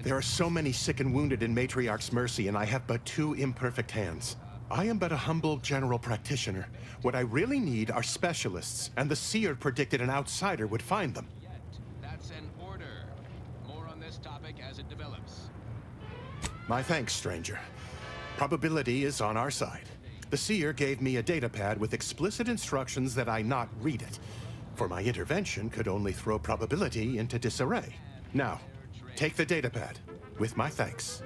There are so many sick and wounded in Matriarch's Mercy, and I have but 2 imperfect hands. I am but a humble general practitioner. What I really need are specialists, and the seer predicted an outsider would find them. That's an order. More on this topic as it develops. My thanks, stranger. Probability is on our side. The seer gave me a datapad with explicit instructions that I not read it, for my intervention could only throw probability into disarray. Now, take the datapad, with my thanks.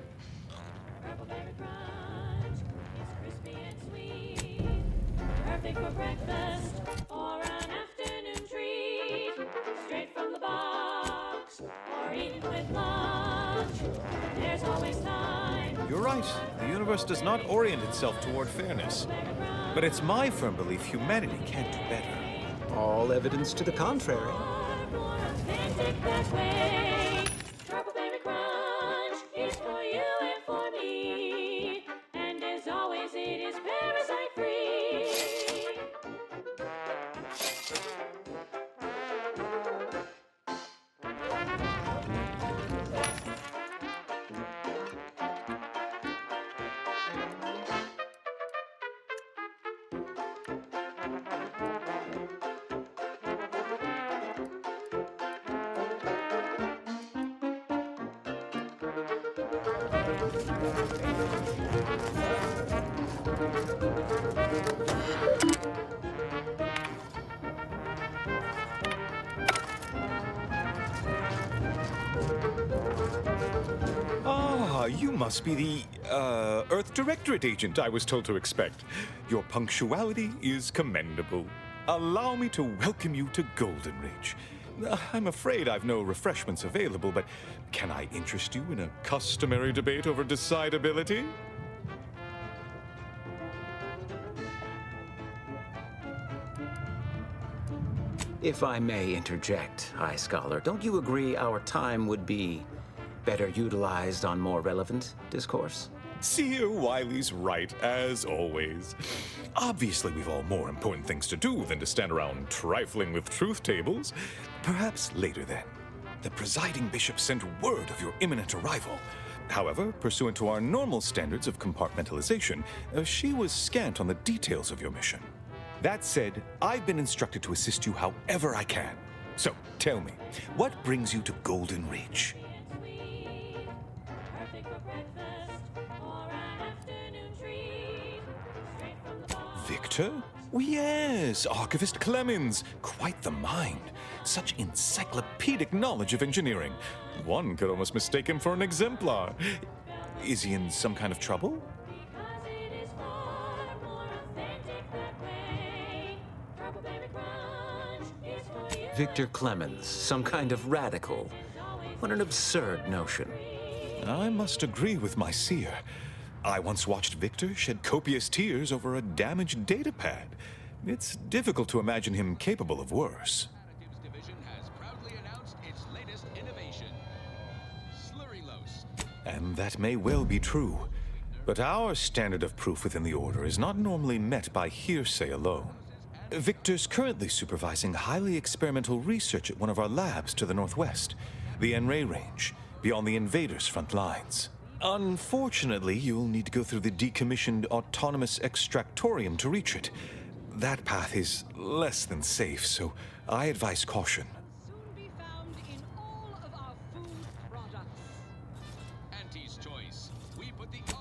Perfect for breakfast or an afternoon treat. Straight from the box or eaten with lunch. There's always time. You're right. The universe does not orient itself toward fairness. But it's my firm belief humanity can't do better. All evidence to the contrary. Authentic that way. Troubleberry Crunch is for you and for me. And as always, it is parasite free. Ah, you must be the, Earth Directorate agent I was told to expect. Your punctuality is commendable. Allow me to welcome you to Golden Ridge. I'm afraid I've no refreshments available, but can I interest you in a customary debate over decidability? If I may interject, High Scholar, don't you agree our time would be better utilized on more relevant discourse? Seer Wiley's right, as always. Obviously, we've all more important things to do than to stand around trifling with truth tables. Perhaps later then. The presiding bishop sent word of your imminent arrival. However, pursuant to our normal standards of compartmentalization, she was scant on the details of your mission. That said, I've been instructed to assist you however I can. So, tell me, what brings you to Golden Ridge? Victor? Oh, yes, Archivist Clemens. Quite the mind. Such encyclopedic knowledge of engineering. One could almost mistake him for an exemplar. Is he in some kind of trouble? Victor Clemens, some kind of radical. What an absurd notion. I must agree with my seer. I once watched Victor shed copious tears over a damaged datapad. It's difficult to imagine him capable of worse. And that may well be true. But our standard of proof within the Order is not normally met by hearsay alone. Victor's currently supervising highly experimental research at one of our labs to the northwest, the Enray Range, beyond the invaders' front lines. Unfortunately, you'll need to go through the decommissioned autonomous extractorium to reach it. That path is less than safe, so I advise caution.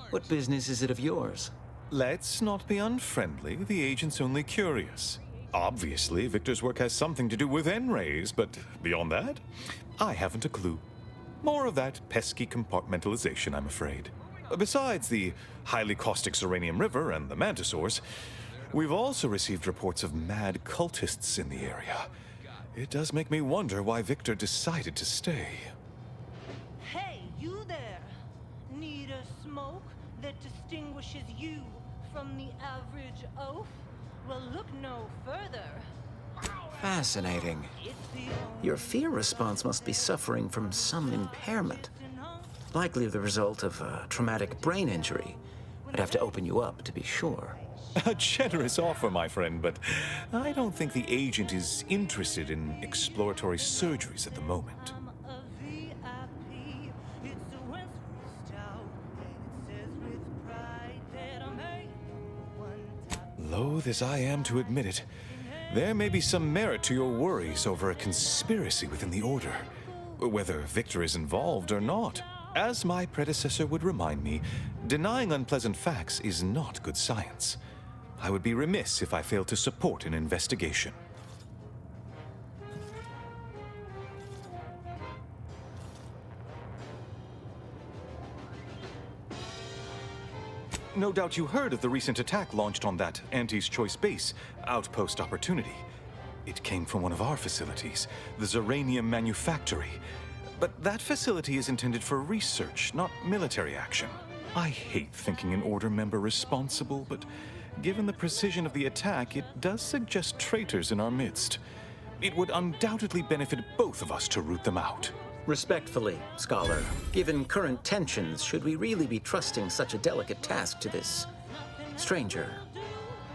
What business is it of yours? Let's not be unfriendly. The agent's only curious. Obviously, Victor's work has something to do with Enrays, but beyond that, I haven't a clue. More of that pesky compartmentalization, I'm afraid. Besides the highly caustic Serenium River and the Mantisaurs, we've also received reports of mad cultists in the area. It does make me wonder why Victor decided to stay. Hey, you there! Need a smoke that distinguishes you from the average oaf? Well, look no further. Fascinating. Your fear response must be suffering from some impairment. Likely the result of a traumatic brain injury. I'd have to open you up to be sure. A generous offer, my friend, but I don't think the agent is interested in exploratory surgeries at the moment. Loath as I am to admit it, there may be some merit to your worries over a conspiracy within the Order, whether Victor is involved or not. As my predecessor would remind me, denying unpleasant facts is not good science. I would be remiss if I failed to support an investigation. No doubt you heard of the recent attack launched on that Auntie's Choice base, Outpost Opportunity. It came from one of our facilities, the Zeranium Manufactory. But that facility is intended for research, not military action. I hate thinking an Order member responsible, but given the precision of the attack, it does suggest traitors in our midst. It would undoubtedly benefit both of us to root them out. Respectfully, Scholar, given current tensions, should we really be trusting such a delicate task to this stranger?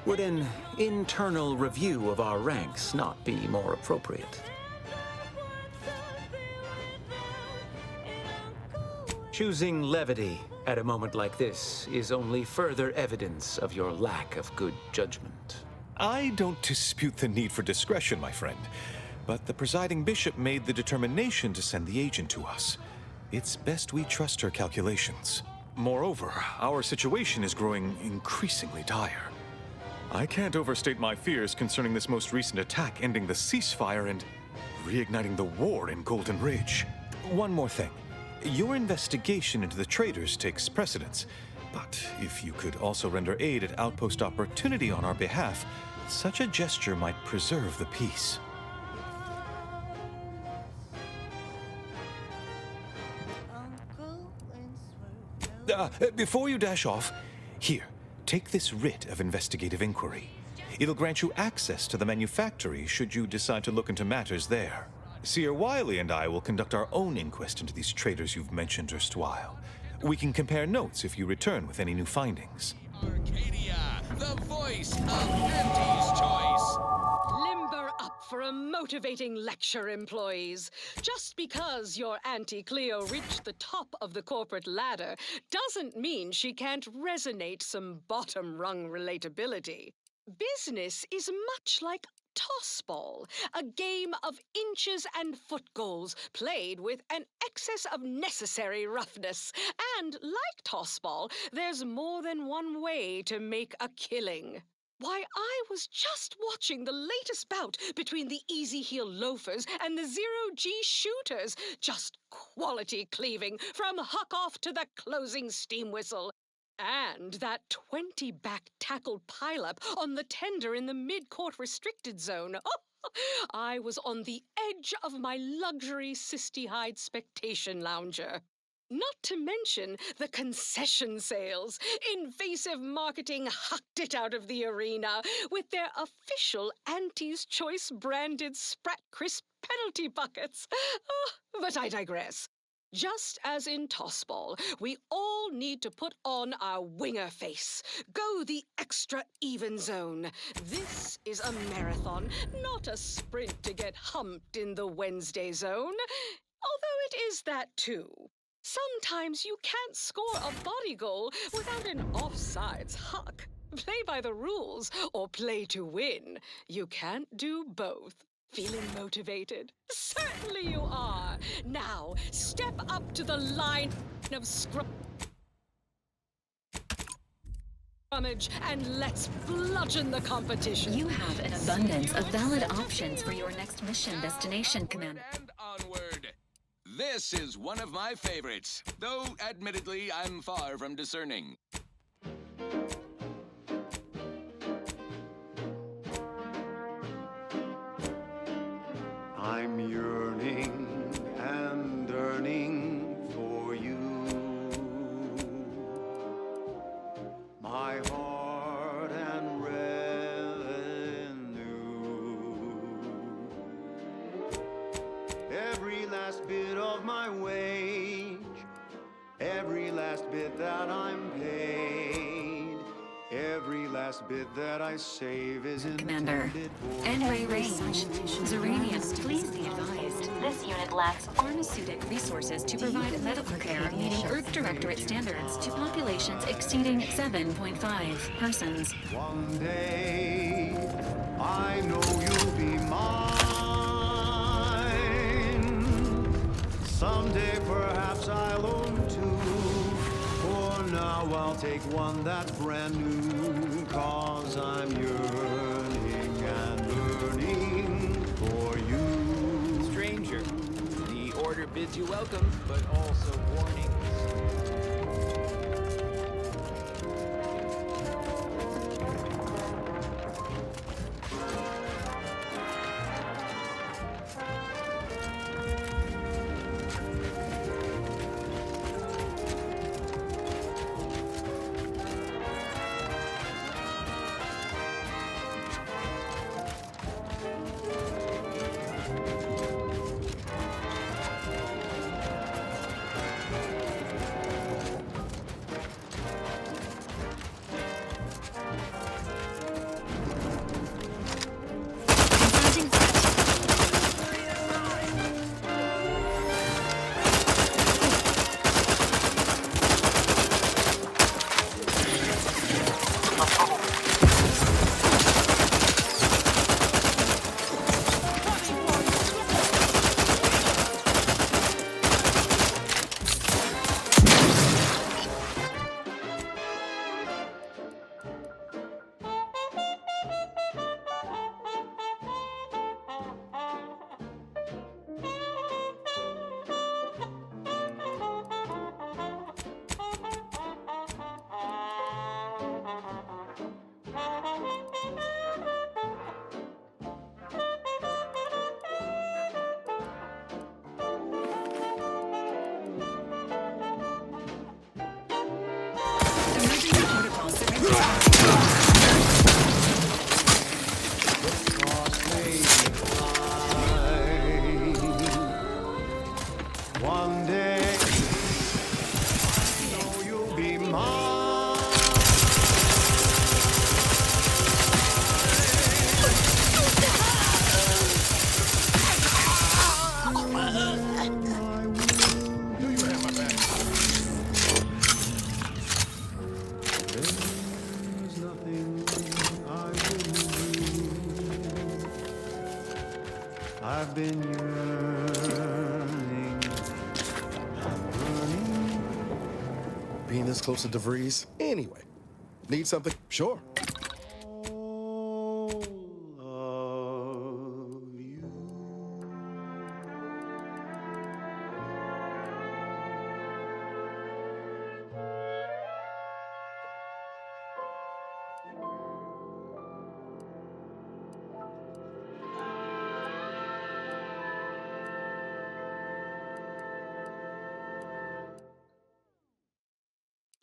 Would an internal review of our ranks not be more appropriate? Choosing levity at a moment like this is only further evidence of your lack of good judgment. I don't dispute the need for discretion, my friend. But the presiding bishop made the determination to send the agent to us. It's best we trust her calculations. Moreover, our situation is growing increasingly dire. I can't overstate my fears concerning this most recent attack ending the ceasefire and reigniting the war in Golden Ridge. One more thing. Your investigation into the traitors takes precedence, but if you could also render aid at Outpost Opportunity on our behalf, such a gesture might preserve the peace. Before you dash off, here, take this writ of investigative inquiry. It'll grant you access to the manufactory should you decide to look into matters there. Seer Wiley and I will conduct our own inquest into these traitors you've mentioned erstwhile. We can compare notes if you return with any new findings. Arcadia, the voice of Auntie's Choice. Limber up for a motivating lecture, employees. Just because your Auntie Cleo reached the top of the corporate ladder doesn't mean she can't resonate some bottom-rung relatability. Business is much like tossball, a game of inches and foot goals played with an excess of necessary roughness. And like tossball, there's more than one way to make a killing. Why, I was just watching the latest bout between the Easy Heel Loafers and the Zero-G Shooters. Just quality cleaving from huck-off to the closing steam whistle. And that 20-back tackle pileup on the tender in the mid-court restricted zone. Oh, I was on the edge of my luxury Sisty-Hide Spectation lounger. Not to mention the concession sales. Invasive marketing hucked it out of the arena with their official Auntie's Choice branded Sprat Crisp penalty buckets. Oh, but I digress. Just as in tossball, we all need to put on our winger face. Go the extra even zone. This is a marathon, not a sprint to get humped in the Wednesday zone. Although it is that too. Sometimes you can't score a body goal without an offsides huck. Play by the rules or play to win. You can't do both. Feeling motivated? Certainly you are. Now, step up to the line of scrummage and let's bludgeon the competition. You have an abundance of valid options for your next mission destination, Commander. And onward. This is one of my favorites, though admittedly I'm far from discerning. I'm yearning and yearning for you. My heart and revenue. Every last bit of my wage, every last bit that I'm paid, every last bit that I save is Commander, N-ray range. Zeranium, please be advised. This unit lacks pharmaceutic resources to provide medical care meeting Earth Directorate standards to populations exceeding 7.5 persons. One day, I know you'll be mine. Someday, perhaps I'll own too. For now, I'll take one that's brand new, 'cause I'm yearning and burning for you. Stranger, the order bids you welcome, but also warnings. One day, I know you'll be mine. There's nothing I wouldn't do. I've been yearning. Being this close to DeVries? Anyway, need something? Sure.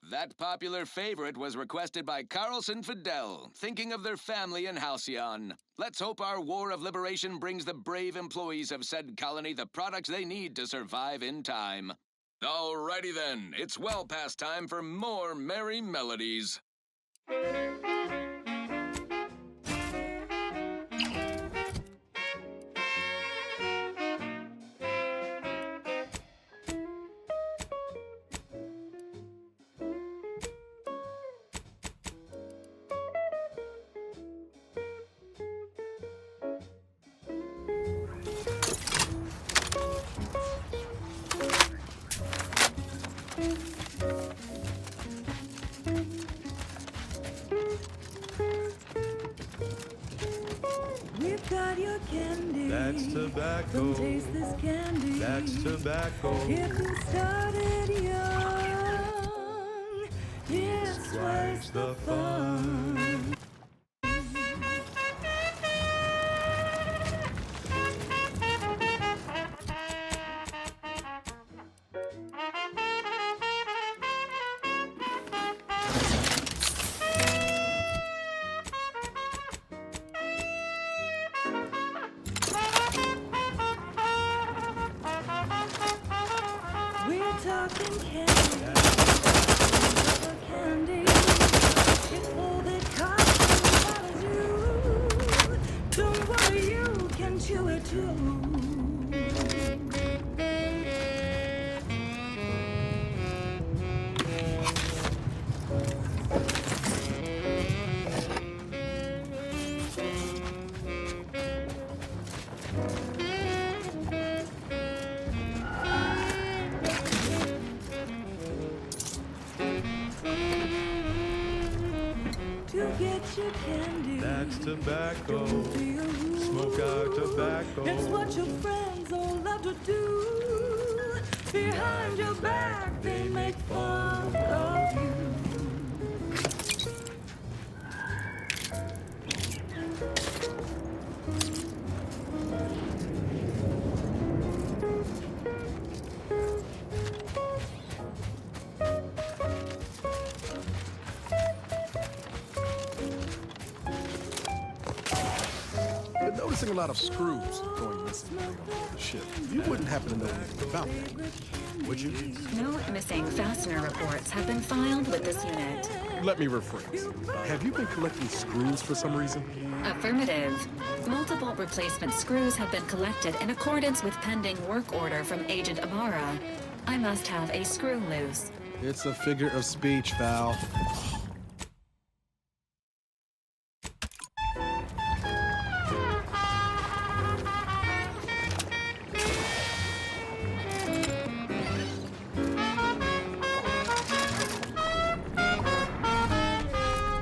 That popular favorite was requested by Carlson Fidel, thinking of their family in Halcyon. Let's hope our War of Liberation brings the brave employees of said colony the products they need to survive in time. Alrighty then, it's well past time for more merry melodies. We've got your candy. That's tobacco. Come taste this candy. That's tobacco. If you started young, it's worth the fun. We're talking candy. Candy. If all that costs bothers you, don't worry, you can chew it too. To get your candy. That's tobacco. Smoke out tobacco. It's what your friends all love to do. Behind your back, they make fun of you. Been noticing a lot of screws going missing on board the ship. You wouldn't happen to know anything about that, would you? No missing fastener reports have been filed with this unit. Let me rephrase. Have you been collecting screws for some reason? Affirmative. Multiple replacement screws have been collected in accordance with pending work order from Agent Amara. I must have a screw loose. It's a figure of speech, Val.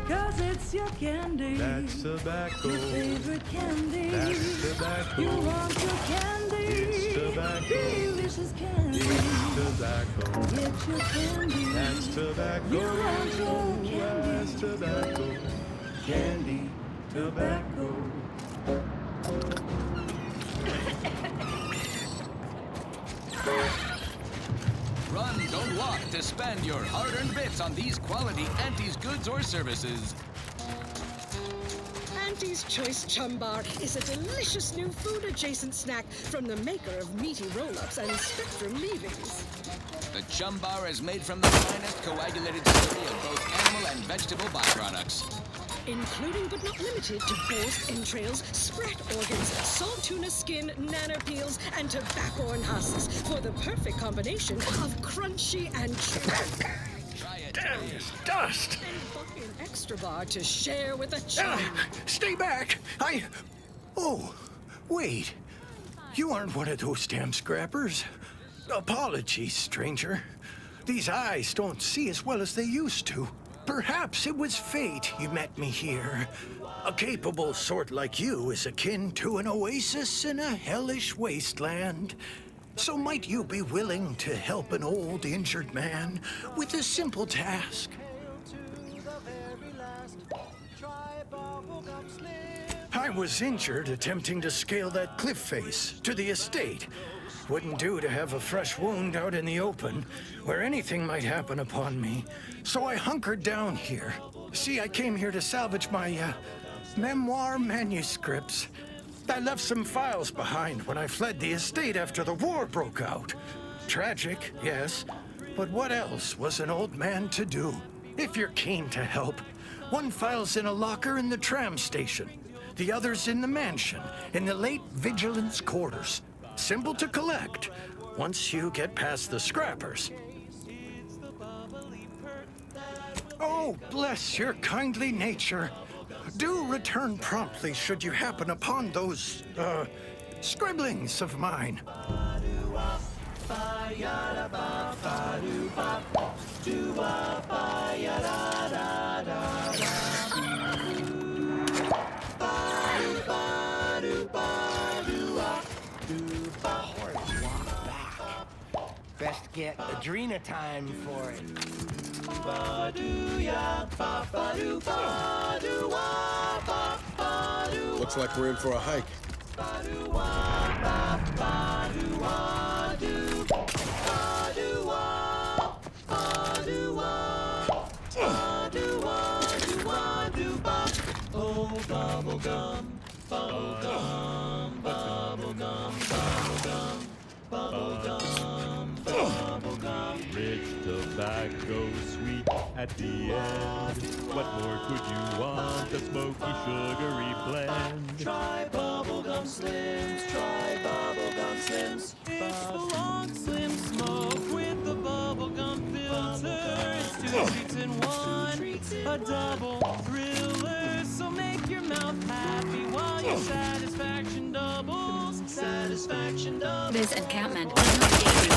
Cause it's your candy. That's tobacco. Your favorite candy. That's tobacco. You want your candy. It's tobacco. Delicious candy. It's tobacco. Get your candy. That's tobacco. You want your candy. That's tobacco. Candy, tobacco. Run, don't walk to spend your hard-earned bits on these quality Auntie's goods or services. Auntie's Choice Chum Bar is a delicious new food-adjacent snack from the maker of meaty roll-ups and Spectrum leavings. The Chum Bar is made from the finest coagulated slurry of both animal and vegetable byproducts. Including but not limited to horse entrails, sprat organs, salt tuna skin, nana peels, and tobacco and husks for the perfect combination of crunchy and chewy. Try it. Damn this dust! And buck an extra bar to share with a chum. Stay back! Oh, wait. You aren't one of those damn scrappers. Apologies, stranger. These eyes don't see as well as they used to. Perhaps it was fate you met me here. A capable sort like you is akin to an oasis in a hellish wasteland. So might you be willing to help an old injured man with a simple task? I was injured attempting to scale that cliff face to the estate. Wouldn't do to have a fresh wound out in the open, where anything might happen upon me. So I hunkered down here. See, I came here to salvage my, memoir manuscripts. I left some files behind when I fled the estate after the war broke out. Tragic, yes, but what else was an old man to do? If you're keen to help, one file's in a locker in the tram station. The other's in the mansion, in the late vigilance quarters. Simple to collect, once you get past the scrappers. Oh, bless your kindly nature. Do return promptly should you happen upon those, scribblings of mine. Best get Adrena time for it. Looks like we're in for a hike. Oh, bubblegum, bubblegum, bubblegum, bubblegum, bubblegum, bubblegum. Rich tobacco, sweet at the end. What more could you want? A smoky, sugary blend. Try bubblegum slims, try bubblegum slims. It's the long slim smoke with the bubblegum filter. It's two treats in one, a double thriller. So make your mouth happy while your satisfaction doubles. Satisfaction doubles. This encampment is not easy.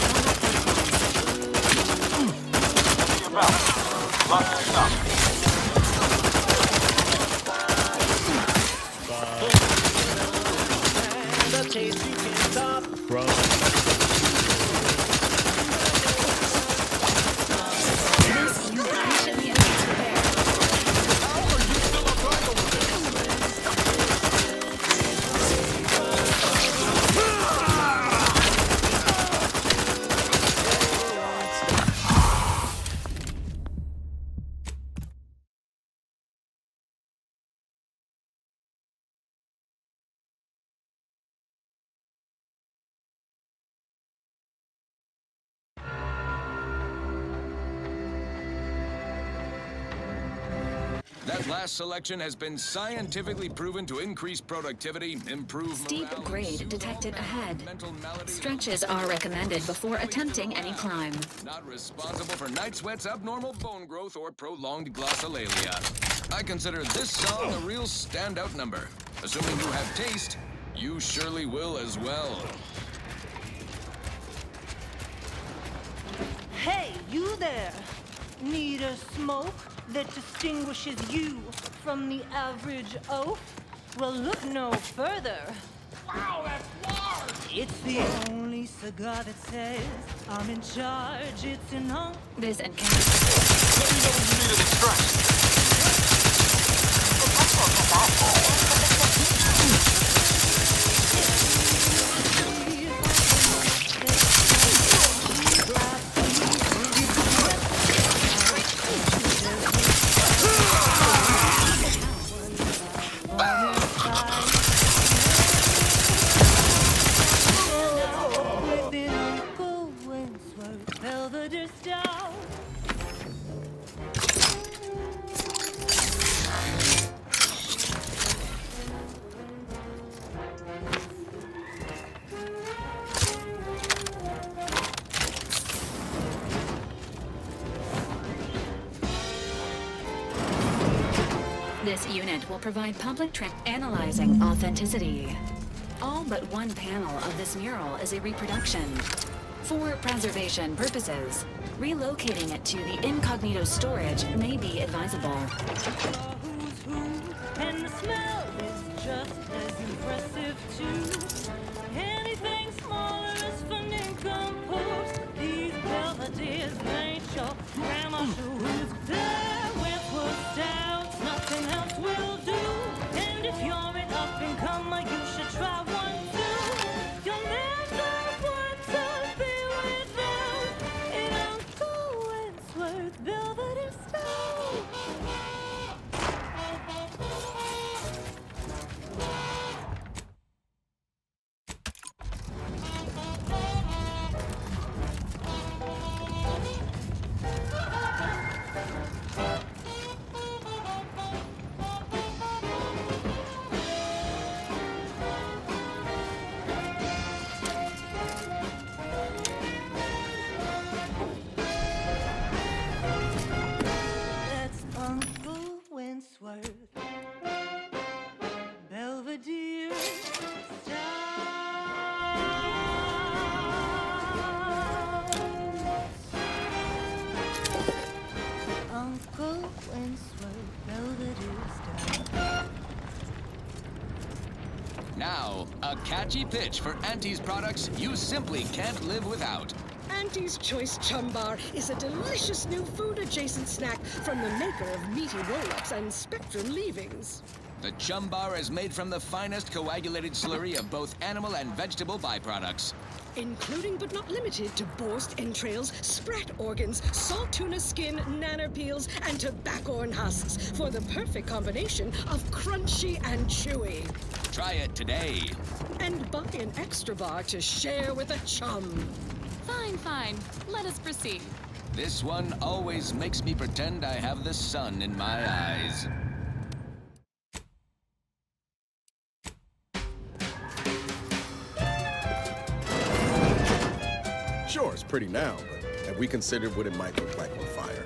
That last selection has been scientifically proven to increase productivity, improve Steep morale, grade soothe detected ahead. mental malady, Stretches are recommended before attempting any climb. not responsible for night sweats, abnormal bone growth, or prolonged glossolalia. I consider this song a real standout number. Assuming you have taste, you surely will as well. Hey, you there! Need a smoke that distinguishes you from the average oaf? Well, look no further. Wow, that's large! It's the only cigar that says I'm in charge. It's an This encounter. Within Uncle Winsworth, Belvedere Stout. This unit will provide public analyzing authenticity. All but one panel of this mural is a reproduction. For preservation purposes, relocating it to the incognito storage may be advisable. Who's who, and the smell is just as impressive too. Anything smaller is for nincompoops. These Belvederes ain't your grandma shoes. There with stouts, nothing else will do. And if you're an up and comer, you should try one too. You'll never want to be without an Uncle Winsworth Belvedere Stout. That's Uncle Winsworth Belvedere Uncle Winsworth Belvedere Stout. Now, a catchy pitch for Auntie's products you simply can't live without. Auntie's Choice Chum Bar is a delicious new food-adjacent snack from the maker of meaty roll-ups and Spectrum leavings. The Chum Bar is made from the finest coagulated slurry of both animal and vegetable byproducts. Including but not limited to borscht entrails, sprat organs, salt tuna skin, nanner peels, and tobaccorn husks for the perfect combination of crunchy and chewy. Try it today. And buy an extra bar to share with a chum. Fine, fine. Let us proceed. This one always makes me pretend I have the sun in my eyes. Sure, it's pretty now, but have we considered what it might look like on fire?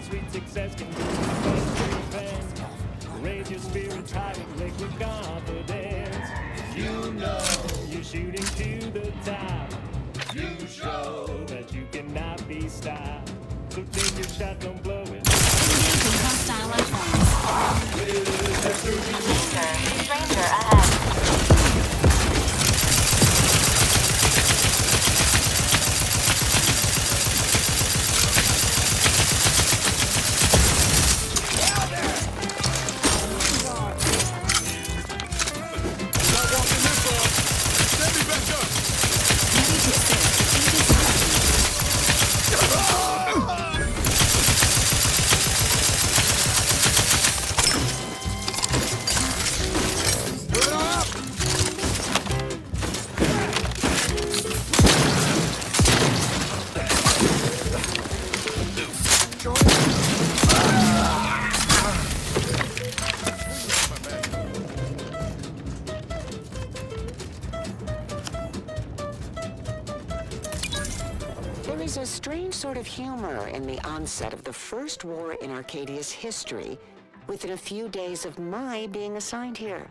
sweet success can be frustrating. Raise your spirits high with liquid confidence. You know you're shooting to the top. You show that you cannot be stopped. So take your shot, don't blow it. Engaging hostile life forms. Stranger ahead. There is a strange sort of humor in the onset of the first war in Arcadia's history, within a few days of my being assigned here.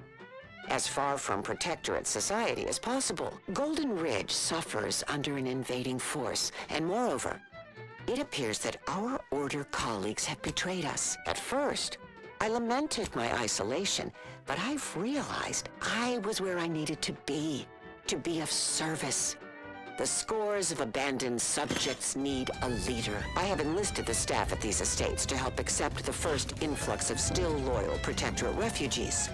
As far from protectorate society as possible, Golden Ridge suffers under an invading force, and moreover, it appears that our Order colleagues have betrayed us. At first, I lamented my isolation, but I've realized I was where I needed to be of service. The scores of abandoned subjects need a leader. I have enlisted the staff at these estates to help accept the first influx of still loyal Protectorate refugees.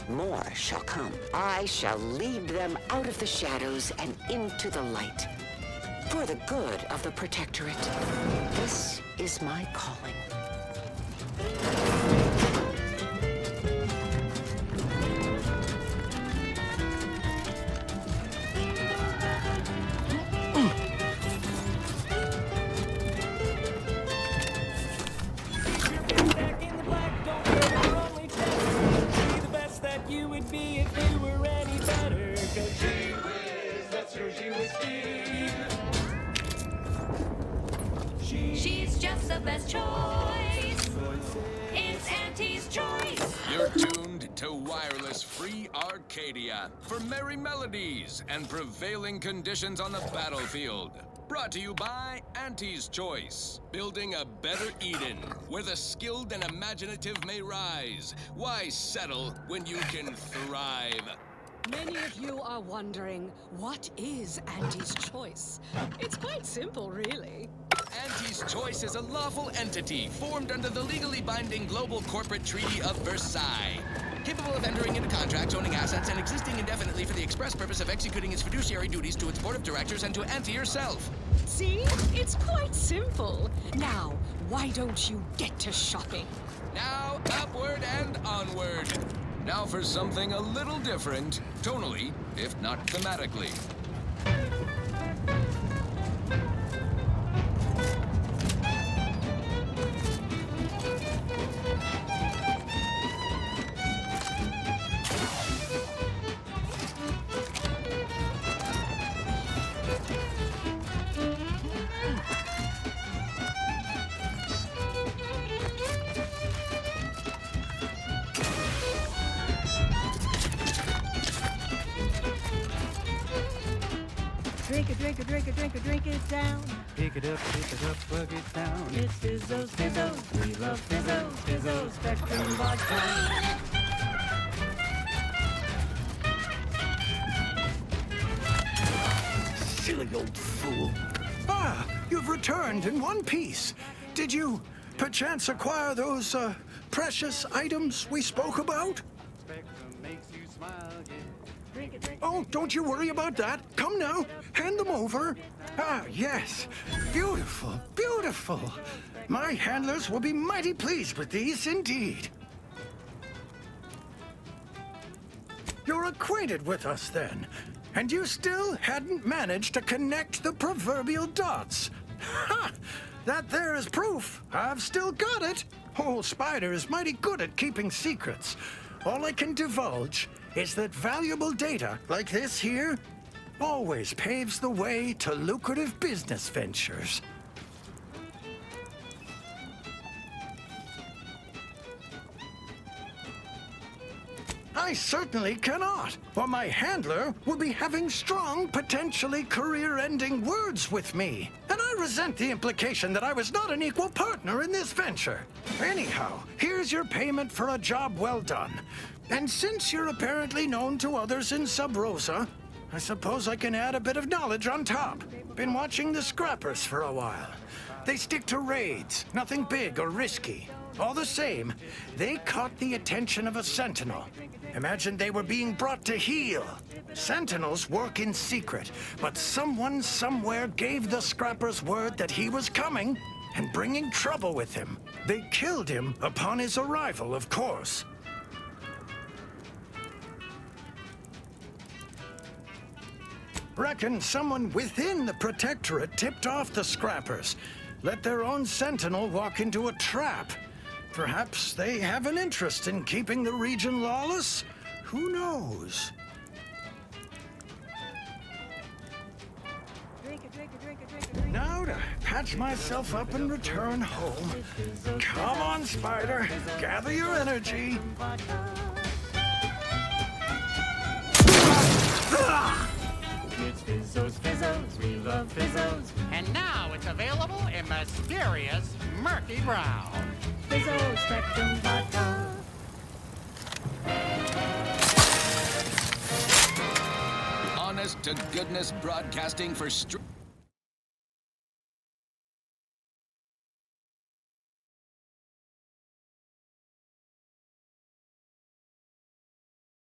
More shall come. I shall lead them out of the shadows and into the light. For the good of the Protectorate. This is my calling. You would be if you were any better. Cause she whiz, that's her, she was She's just the best choice. It's Auntie's choice. You're tuned to Wireless Free Arcadia for merry melodies and prevailing conditions on the battlefield. Brought to you by Auntie's Choice, building a better Eden, where the skilled and imaginative may rise. Why settle when you can thrive? Many of you are wondering, what is Auntie's Choice? It's quite simple, really. Auntie's Choice is a lawful entity formed under the legally binding Global Corporate Treaty of Versailles, capable of entering into contracts, owning assets, and existing indefinitely for the express purpose of executing its fiduciary duties to its board of directors and to Auntie herself. See? It's quite simple. Now, why don't you get to shopping? Now, upward and onward. Now for something a little different, tonally, if not thematically. Drink it down. Pick it up, plug it down. It's Fizzo's, Fizzo's. We love Fizzo's, Fizzo's Spectrum Vodka. Silly old fool. Ah, you've returned in one piece. Did you, perchance, acquire those, precious items we spoke about? Oh, don't you worry about that. Come now, hand them over. Ah, yes. Beautiful, beautiful. My handlers will be mighty pleased with these indeed. You're acquainted with us then, and you still hadn't managed to connect the proverbial dots. Ha! That there is proof. I've still got it. Old Spider is mighty good at keeping secrets. All I can divulge is that valuable data like this here always paves the way to lucrative business ventures. I certainly cannot, or my handler will be having strong, potentially career-ending words with me. And I resent the implication that I was not an equal partner in this venture. Anyhow, here's your payment for a job well done. And since you're apparently known to others in Sub Rosa, I suppose I can add a bit of knowledge on top. Been watching the Scrappers for a while. They stick to raids, nothing big or risky. All the same, they caught the attention of a Sentinel. Imagine they were being brought to heel. Sentinels work in secret, but someone somewhere gave the Scrappers word that he was coming and bringing trouble with him. They killed him upon his arrival, of course. Reckon someone within the Protectorate tipped off the Scrappers. Let their own Sentinel walk into a trap. Perhaps they have an interest in keeping the region lawless? Who knows? Now to patch myself up and return home. Come on, Spider. Gather your energy. It's Fizzos, Fizzos, we love Fizzos. And now it's available in mysterious murky brown. Fizzos, Spectrum Vodka. Honest to goodness broadcasting for